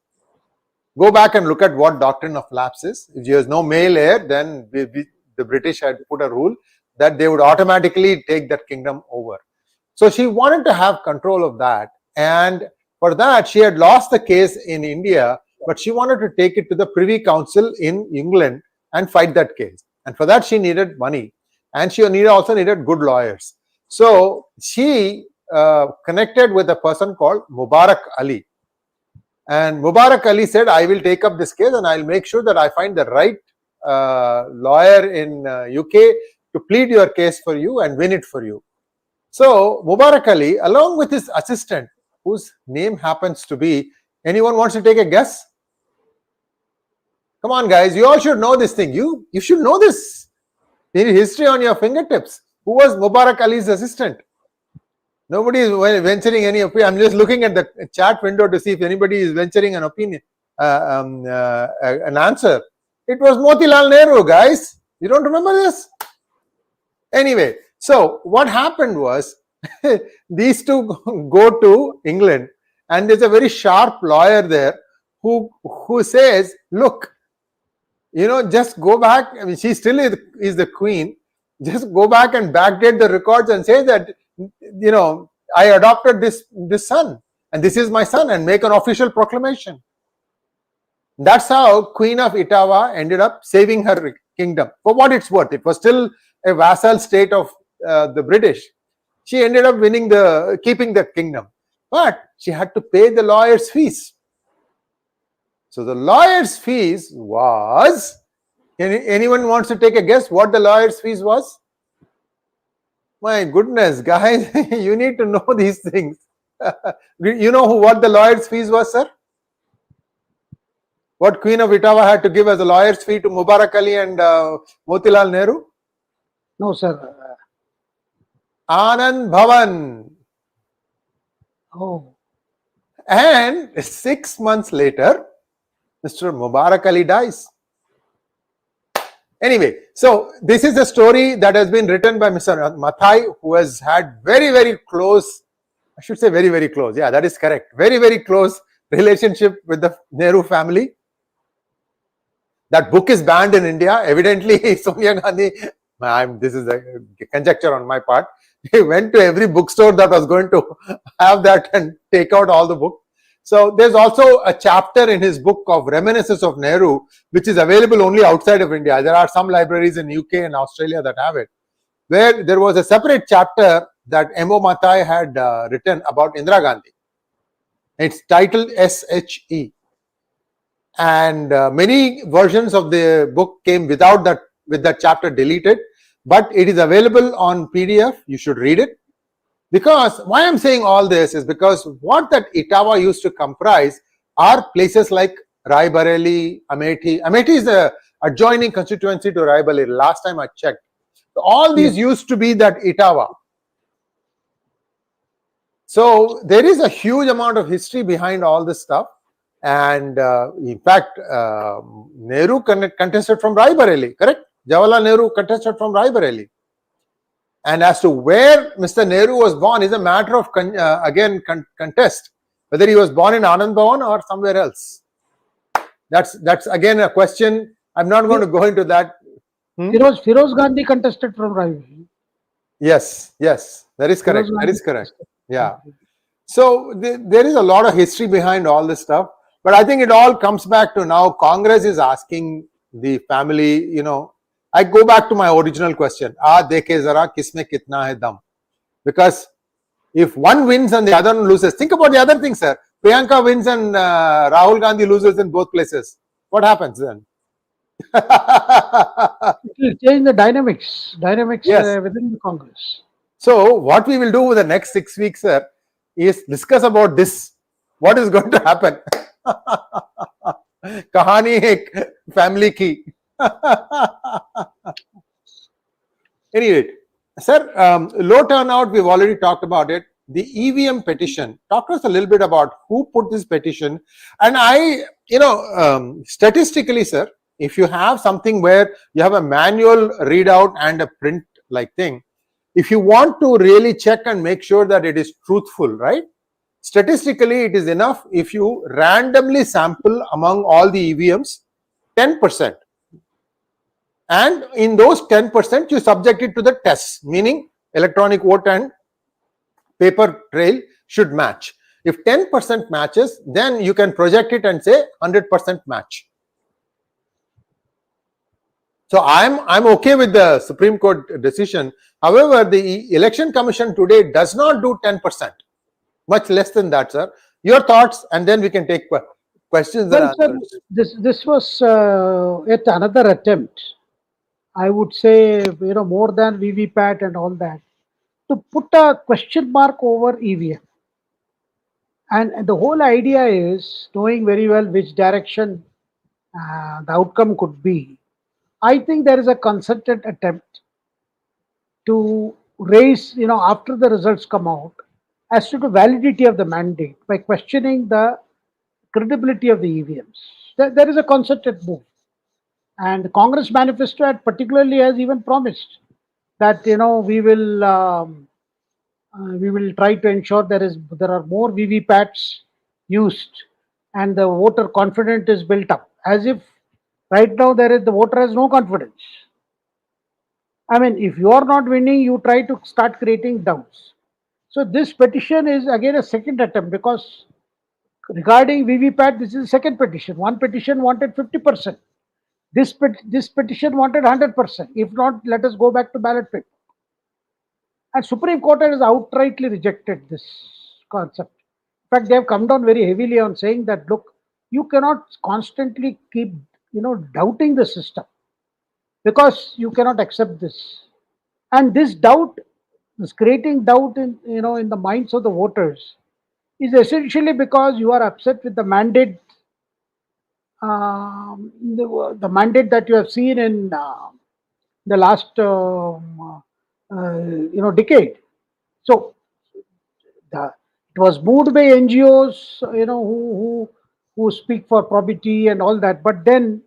Go back and look at what doctrine of lapse is. If there is no male heir, then the British had put a rule that they would automatically take that kingdom over. So she wanted to have control of that, and for that she had lost the case in India, but she wanted to take it to the Privy Council in England and fight that case. And for that she needed money, and she also needed good lawyers. So she connected with a person called Mubarak Ali. And Mubarak Ali said, I will take up this case and I'll make sure that I find the right lawyer in UK to plead your case for you and win it for you. So Mubarak Ali, along with his assistant, whose name happens to be, anyone wants to take a guess? Come on, guys, you all should know this thing. You should know this. There is history on your fingertips. Who was Mubarak Ali's assistant? Nobody is venturing any opinion. I'm just looking at the chat window to see if anybody is venturing an opinion, an answer. It was Motilal Nehru, guys. You don't remember this? Anyway, so what happened was these two go to England, and there's a very sharp lawyer there who says, look, just go back. I mean, she still is the queen. Just go back and backdate the records and say that, I adopted this son, and this is my son, and make an official proclamation. That's how Queen of Etawah ended up saving her kingdom. For what it's worth, it was still a vassal state of the British. She ended up keeping the kingdom, but she had to pay the lawyer's fees. So the lawyer's fees was, anyone wants to take a guess what the lawyer's fees was? My goodness, guys, you need to know these things. You know what the lawyer's fees was, sir? What Queen of Etawah had to give as a lawyer's fee to Mubarak Ali and Motilal Nehru? No, sir. Anand Bhavan. Oh. And 6 months later, Mr. Mubarak Ali dies. Anyway, so this is a story that has been written by Mr. Mathai, who has had very, very close, I should say very, very close. Yeah, that is correct. Very, very close relationship with the Nehru family. That book is banned in India. Evidently, Sonia Gandhi, this is a conjecture on my part, he went to every bookstore that was going to have that and take out all the book. So there's also a chapter in his book of Reminiscences of Nehru, which is available only outside of India. There are some libraries in UK and Australia that have it, where there was a separate chapter that M.O. Mathai had written about Indira Gandhi. It's titled 𝗟𝐻E. And many versions of the book came with that chapter deleted, but it is available on PDF. You should read it. Because why I'm saying all this is because what that Etawah used to comprise are places like Raebareli, Amethi. Amethi is the adjoining constituency to Raebareli. Last time I checked, so all these used to be that Etawah. So there is a huge amount of history behind all this stuff. And in fact, Nehru contested from Raebareli, correct? Jawaharlal Nehru contested from Raebareli. And as to where Mr. Nehru was born is a matter of, contest. Whether he was born in Anand Bhavan or somewhere else. That's again a question. I'm not going to go into that. Firoz Gandhi contested from Raebareli. Yes, that is correct. That is correct. Yeah. So there is a lot of history behind all this stuff. But I think it all comes back to now Congress is asking the family, I go back to my original question. Dekhe zara kisme kitna hai dam. Because if one wins and the other one loses, think about the other thing, sir. Priyanka wins and Rahul Gandhi loses in both places. What happens then? It will change the dynamics within the Congress. So what we will do with the next 6 weeks, sir, is discuss about this. What is going to happen? Kahani ek family ki. Anyway, sir, low turnout, we've already talked about it. The EVM petition, talk to us a little bit about who put this petition. And statistically, sir, if you have something where you have a manual readout and a print like thing, if you want to really check and make sure that it is truthful, right? Statistically, it is enough if you randomly sample among all the EVMs 10%. And in those 10%, you subject it to the tests, meaning electronic vote and paper trail should match. If 10% matches, then you can project it and say 100% match. So I'm okay with the Supreme Court decision. However, the Election Commission today does not do 10%, much less than that, sir. Your thoughts, and then we can take questions and answers. This was yet another attempt, I would say, more than VVPAT and all that, to put a question mark over EVM. And the whole idea is knowing very well which direction the outcome could be. I think there is a concerted attempt to raise, after the results come out, as to the validity of the mandate by questioning the credibility of the EVMs. There is a concerted move. And the Congress manifesto had particularly has even promised that we will try to ensure there are more VVPATs used and the voter confidence is built up. As if right now the voter has no confidence. I mean, if you are not winning, you try to start creating doubts. So this petition is again a second attempt, because regarding VVPAT, this is the second petition. One petition wanted 50%. This petition wanted 100%. If not, let us go back to ballot paper. And Supreme Court has outrightly rejected this concept. In fact, they have come down very heavily on saying that, look, you cannot constantly keep doubting the system, because you cannot accept this. And this doubt, this creating doubt in the minds of the voters, is essentially because you are upset with the mandate, the mandate that you have seen in the last decade. So it was moved by NGOs, who speak for probity and all that. But then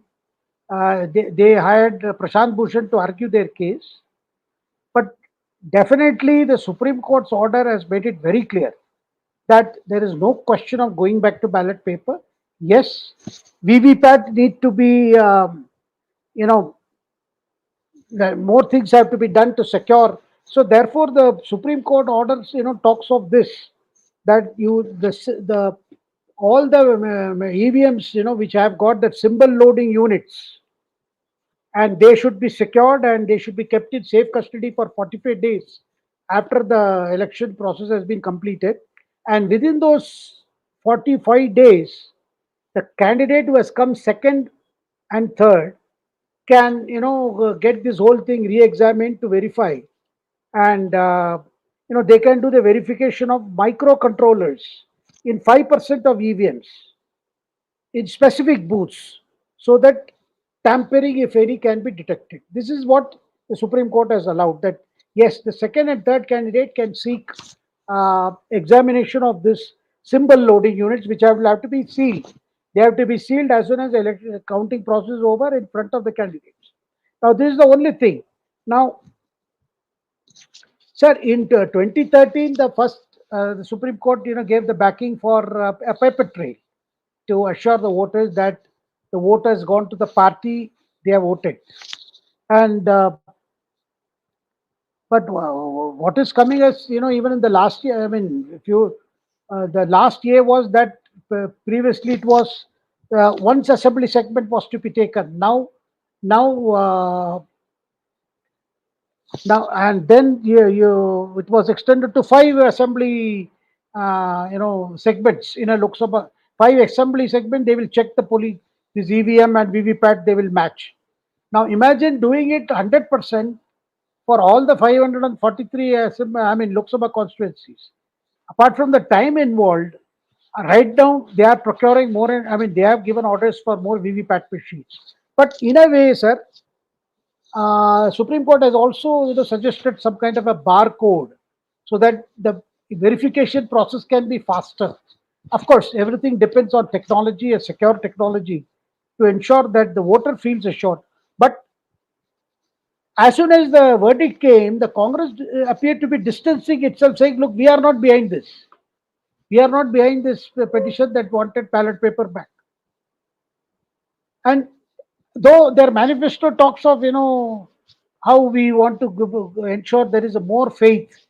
they hired Prashant Bhushan to argue their case. But definitely the Supreme Court's order has made it very clear that there is no question of going back to ballot paper. Yes, VVPAT need to be, more things have to be done to secure. So therefore, the Supreme Court orders, talks of this, that all the EVMs, which have got that symbol loading units, and they should be secured and they should be kept in safe custody for 45 days after the election process has been completed. And within those 45 days, the candidate who has come second and third can get this whole thing re-examined to verify, and they can do the verification of microcontrollers in 5% of EVMs in specific booths, so that tampering, if any, can be detected. This is what the Supreme Court has allowed, that yes, the second and third candidate can seek examination of this symbol loading units, which will have to be sealed. They have to be sealed as soon as the counting process is over in front of the candidates. Now, this is the only thing. Now, sir, in 2013, the Supreme Court gave the backing for a paper trail to assure the voters that the vote has gone to the party they have voted. And but what is coming as even in the last year, I mean, if you the last year was that previously it was once assembly segment was to be taken. Now and then it was extended to 5 assembly segments in a Lok Sabha. 5 assembly segment, they will check the police, this EVM and VVPAT, they will match. Now imagine doing it 100% for all the 543 Lok Sabha constituencies. Apart from the time involved, right now they are procuring more. They have given orders for more VVPAT machines. But in a way, sir, Supreme Court has also suggested some kind of a barcode, so that the verification process can be faster. Of course, everything depends on technology, a secure technology, to ensure that the voter feels assured. But as soon as the verdict came, the Congress appeared to be distancing itself, saying, look, we are not behind this. We are not behind this petition that wanted ballot paper back. And though their manifesto talks of, how we want to ensure there is a more faith,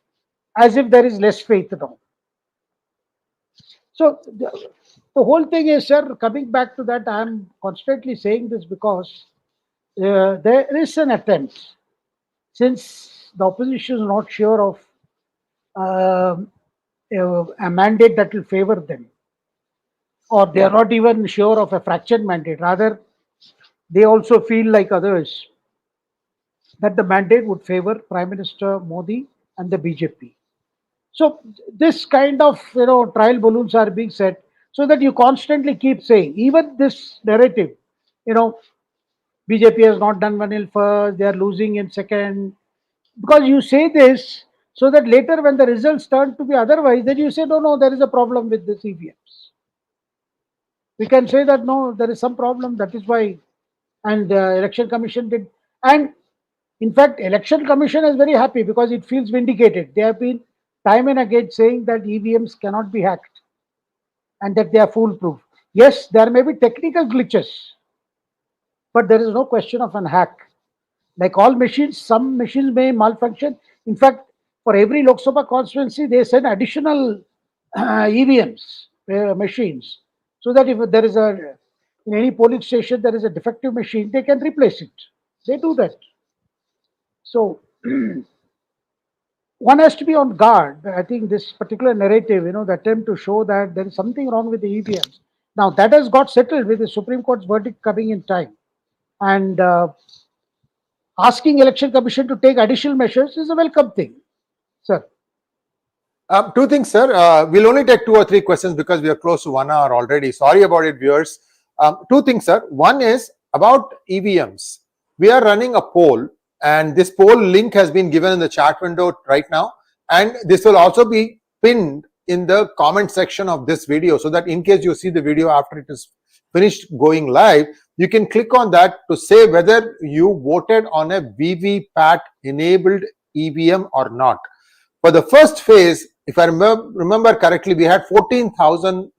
as if there is less faith now. So the whole thing is, sir, coming back to that, I am constantly saying this because there is an attempt, since the opposition is not sure of a mandate that will favor them, or they are not even sure of a fractured mandate. Rather, they also feel like others that the mandate would favor Prime Minister Modi and the BJP. So this kind of trial balloons are being set, so that you constantly keep saying, even this narrative, BJP has not done well in first, they are losing in second. Because you say this, So that later when the results turn to be otherwise, then you say, no, there is a problem with this EVMs. We can say that, no, there is some problem, that is why, and the Election Commission did. And in fact, Election Commission is very happy because it feels vindicated. They have been time and again saying that EVMs cannot be hacked and that they are foolproof. Yes, there may be technical glitches, but there is no question of an hack. Like all machines, some machines may malfunction. In fact, for every Lok Sabha constituency, they send additional EVMs machines, so that if there is in any polling station there is a defective machine, they can replace it. They do that. So one has to be on guard. I think this particular narrative, the attempt to show that there is something wrong with the EVMs. Now that has got settled with the Supreme Court's verdict coming in time, and asking Election Commission to take additional measures is a welcome thing, sir. Two things, sir. We'll only take 2 or 3 questions because we are close to 1 hour already. Sorry about it, viewers. 2 things, sir. One is about EVMs. We are running a poll, and this poll link has been given in the chat window right now, and this will also be pinned in the comment section of this video, so that in case you see the video after it is finished going live, you can click on that to say whether you voted on a VVPAT enabled EVM or not. For the first phase, if I remember correctly, we had 14,000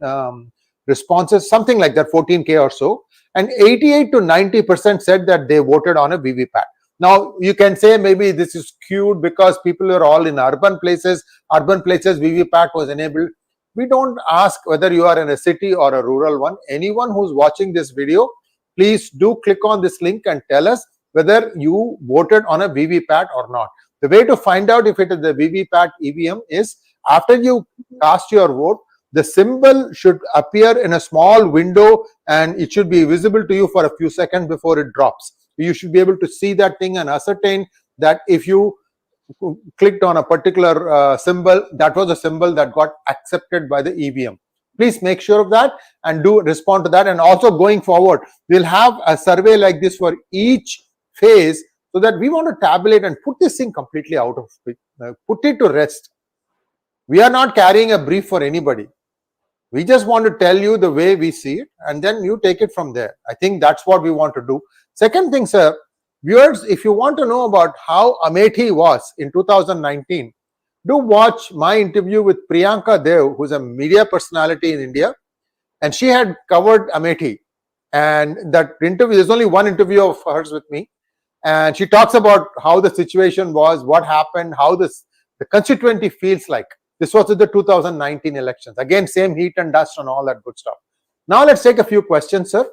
responses, something like that, 14K or so, and 88 to 90% said that they voted on a VVPAT. Now, you can say maybe this is skewed because people are all in urban places. Urban places, VVPAT was enabled. We don't ask whether you are in a city or a rural one. Anyone who's watching this video, please do click on this link and tell us whether you voted on a VVPAT or not. The way to find out if it is the VVPAT EVM is, after you cast your vote, the symbol should appear in a small window and it should be visible to you for a few seconds before it drops. You should be able to see that thing and ascertain that if you clicked on a particular symbol, that was a symbol that got accepted by the EVM. Please make sure of that and do respond to that. And also going forward, we'll have a survey like this for each phase, so that we want to tabulate and put this thing completely out of it, put it to rest. We are not carrying a brief for anybody. We just want to tell you the way we see it, and then you take it from there. I think that's what we want to do. Second thing, sir, viewers, if you want to know about how Amethi was in 2019, do watch my interview with Priyanka Dev, who's a media personality in India, and she had covered Amethi. And that interview, there's only one interview of hers with me, and she talks about how the situation was, what happened, how the constituency feels like. This was at the 2019 elections. Again, same heat and dust and all that good stuff. Now let's take a few questions, sir.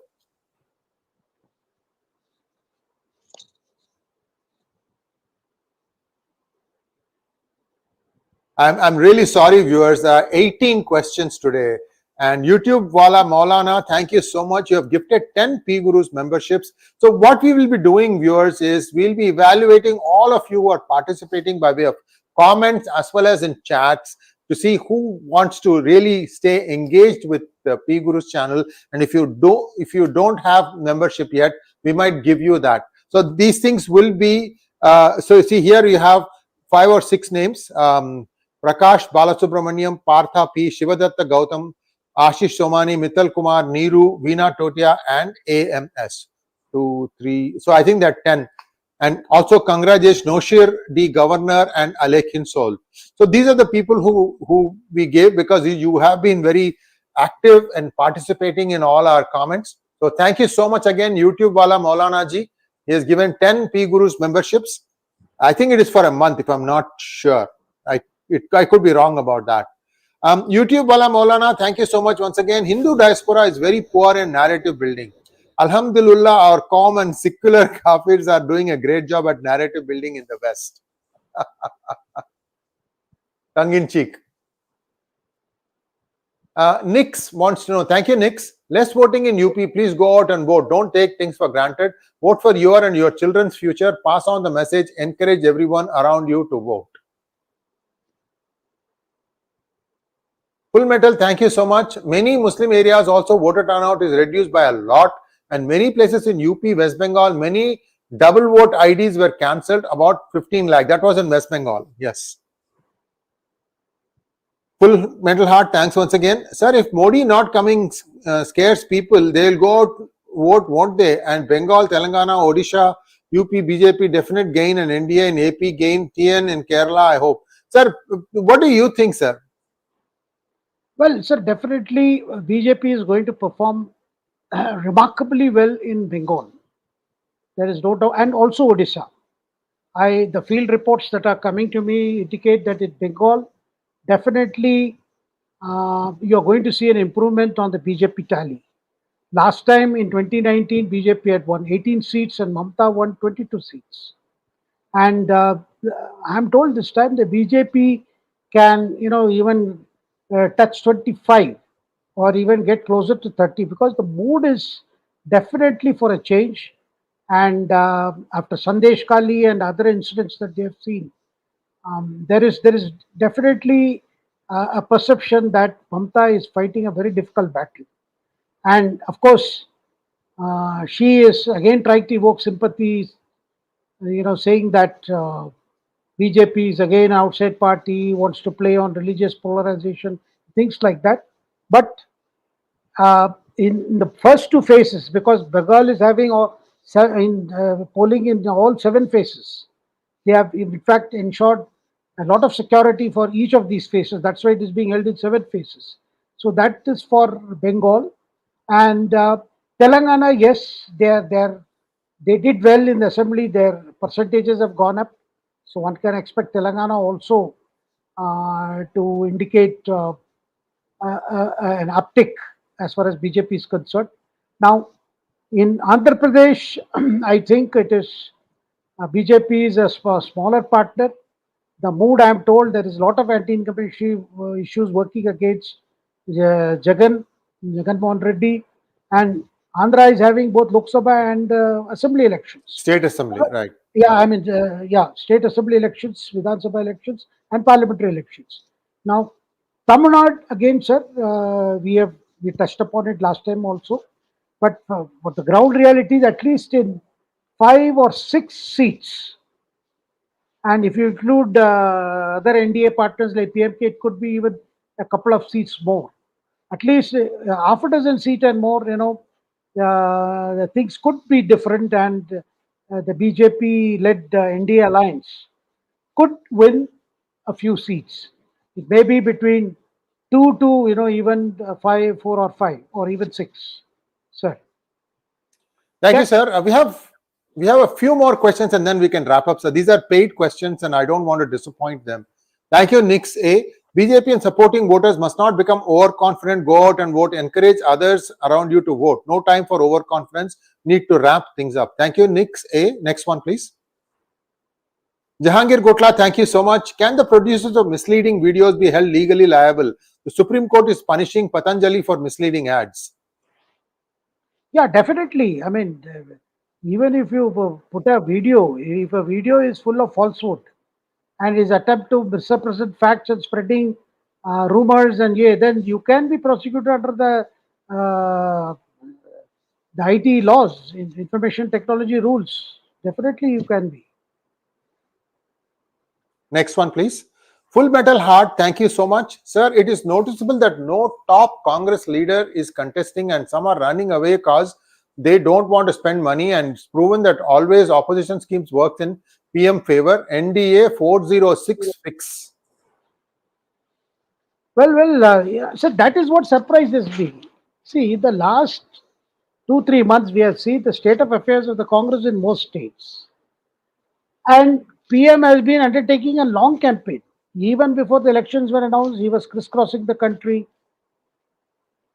I'm really sorry, viewers. 18 questions today. And YouTube Wala Maulana, thank you so much. You have gifted 10 P Gurus memberships. So what we will be doing, viewers, is we'll be evaluating all of you who are participating by way of comments as well as in chats, to see who wants to really stay engaged with the P Gurus channel. And if you don't have membership yet, we might give you that. So these things will be, so see here you have 5 or 6 names. Prakash Balasubramaniam, Partha P, Shivadatta Gautam, Ashish Somani, Mithal Kumar, Neeru, Veena Totia, and AMS. 2, 3. So I think that 10. And also congratulations Noshir D Governor and Alekhin Sol. So these are the people who we gave, because you have been very active and participating in all our comments. So thank you so much again, YouTube Wala Maulana ji. He has given 10 P Gurus memberships. I think it is for a month, if I'm not sure. I could be wrong about that. YouTube Wala Maulana, thank you so much once again. Hindu diaspora is very poor in narrative building. Alhamdulillah, our Qom and secular Kafirs are doing a great job at narrative building in the West. Tongue in cheek. Nix wants to know, thank you, Nix. Less voting in UP, please go out and vote. Don't take things for granted. Vote for your and your children's future. Pass on the message. Encourage everyone around you to vote. Full Metal, thank you so much. Many Muslim areas also voter turnout is reduced by a lot, and many places in UP, West Bengal, many double vote IDs were cancelled, about 15 lakh. That was in West Bengal, yes. Full mental heart, thanks once again. Sir, if Modi not coming scares people, they'll go out vote, won't they? And Bengal, Telangana, Orissa, UP, BJP definite gain, and NDA in AP gain, TN in Kerala, I hope. Sir, what do you think, sir? Well, sir, definitely BJP is going to perform remarkably well in Bengal. There is no doubt, and also Odisha. The field reports that are coming to me indicate that in Bengal, definitely you're going to see an improvement on the BJP tally. Last time in 2019, BJP had won 18 seats and Mamta won 22 seats. And I'm told this time the BJP can, even touch 25 or even get closer to 30, because the mood is definitely for a change. And after Sandesh Kali and other incidents that they have seen, there is definitely a perception that Mamta is fighting a very difficult battle. And of course, she is again trying to evoke sympathies, saying that BJP is again an outside party, wants to play on religious polarization, things like that. But in the first two phases, because Bengal is having polling in all 7 phases, they have in fact ensured a lot of security for each of these phases. That's why it is being held in 7 phases. So that is for Bengal. And Telangana, yes, they did well in the assembly. Their percentages have gone up. So one can expect Telangana also to indicate an uptick as far as BJP is concerned. Now, in Andhra Pradesh, I think it is BJP is a smaller partner. The mood, I am told, there is a lot of anti-incumbency issues working against Jagannath Reddy, and Andhra is having both Lok Sabha and assembly elections. State assembly, right? Yeah, I mean, state assembly elections, Vidhan Sabha elections, and parliamentary elections. Now, Tamil Nadu, again, sir, we touched upon it last time also, but the ground reality is at least in 5 or 6 seats. And if you include other NDA partners like PMK, it could be even a couple of seats more. At least half a dozen seats and more, the things could be different, and the BJP-led NDA alliance could win a few seats. It may be between 2 to, even 5, 4 or 5 or even 6. Sir. Thank you, sir. We have a few more questions and then we can wrap up. So these are paid questions and I don't want to disappoint them. Thank you, 𝗡𝙗. BJP and supporting voters must not become overconfident. Go out and vote. Encourage others around you to vote. No time for overconfidence. Need to wrap things up. Thank you, 𝗡𝙗. Next one, please. Jahangir Gotla, thank you so much. Can the producers of misleading videos be held legally liable? The Supreme Court is punishing Patanjali for misleading ads. Yeah, definitely. I mean, even if you put a video, if a video is full of falsehood and is attempt to misrepresent facts and spreading rumors, and then you can be prosecuted under the IT laws, information technology rules. Definitely you can be. Next one, please. Full Metal Heart, thank you so much. Sir, it is noticeable that no top Congress leader is contesting and some are running away because they don't want to spend money, and it's proven that always opposition schemes work in PM favor. NDA 406 fix. Well, yeah. So that is what surprises me. See, the last 2-3 months we have seen the state of affairs of the Congress in most states. And PM has been undertaking a long campaign. Even before the elections were announced, he was crisscrossing the country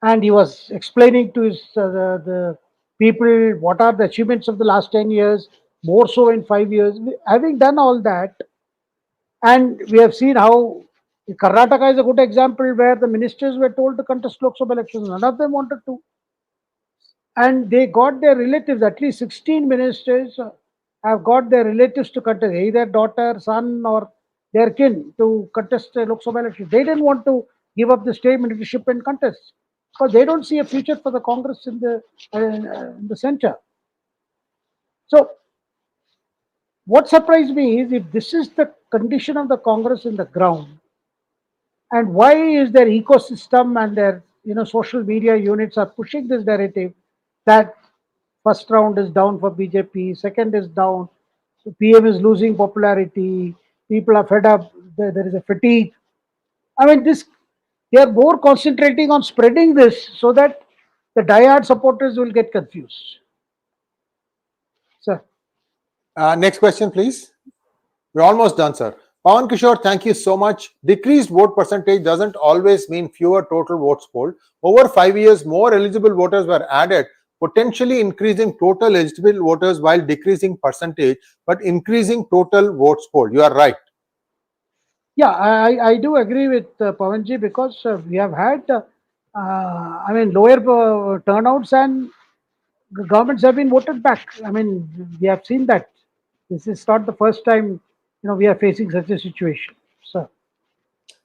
and he was explaining to the people what are the achievements of the last 10 years, more so in 5 years. Having done all that, and we have seen how Karnataka is a good example where the ministers were told to contest Lok Sabha elections. None of them wanted to. And they got their relatives, at least 16 ministers have got their relatives to contest, either daughter, son, or their kin to contest the Lok Sabha election. They didn't want to give up the state ministership and contest because they don't see a future for the Congress in the center. So, what surprised me is if this is the condition of the Congress in the ground, And why is their ecosystem and their social media units are pushing this narrative that first round is down for BJP, second is down, so PM is losing popularity, people are fed up, there is a fatigue. I mean, they are more concentrating on spreading this so that the diehard supporters will get confused. Sir. Next question, please. We're almost done, sir. Pawan Kishore, thank you so much. Decreased vote percentage doesn't always mean fewer total votes polled. Over 5 years, more eligible voters were added, potentially increasing total eligible voters while decreasing percentage, but increasing total votes polled. You are right. Yeah, I do agree with Pawanji, because we have had, lower turnouts, and governments have been voted back. I mean, we have seen that. This is not the first time, we are facing such a situation. Sir.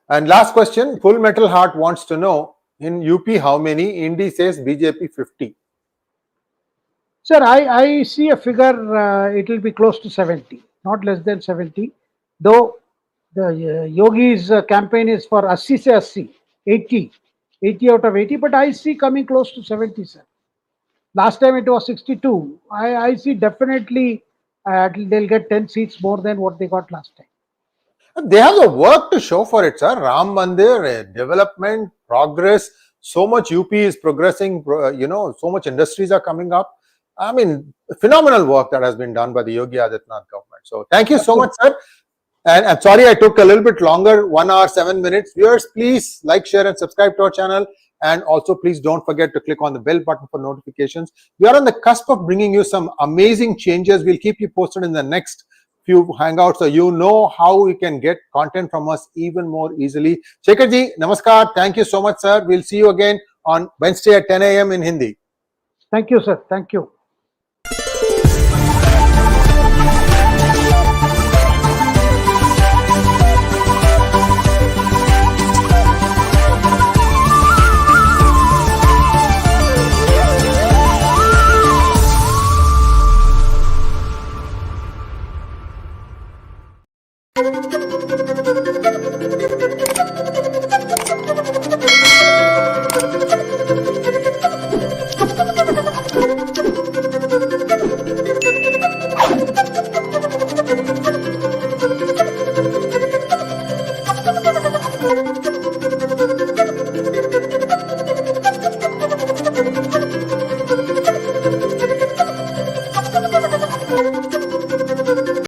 And last question, Full Metal Heart wants to know, in UP how many? Indy says BJP 50. Sir, I see a figure, it will be close to 70, not less than 70. Though the Yogi's campaign is for 𝗑𝙼𝑠𝑒 𝗑𝑠𝑒 80 out of 80, but I see coming close to 70, sir. Last time it was 62. I see definitely they'll get 10 seats more than what they got last time. They have the work to show for it, sir. Ram Mandir, development, progress. So much UP is progressing. So much industries are coming up. I mean, phenomenal work that has been done by the Yogi Adityanath government. So thank you so much, sir. And I'm sorry I took a little bit longer, 1 hour, 7 minutes. Viewers, please like, share, and subscribe to our channel. And also, please don't forget to click on the bell button for notifications. We are on the cusp of bringing you some amazing changes. We'll keep you posted in the next few hangouts, so you know how you can get content from us even more easily. Shekhar ji, namaskar. Thank you so much, sir. We'll see you again on Wednesday at 10 a.m. in Hindi. Thank you, sir. Thank you.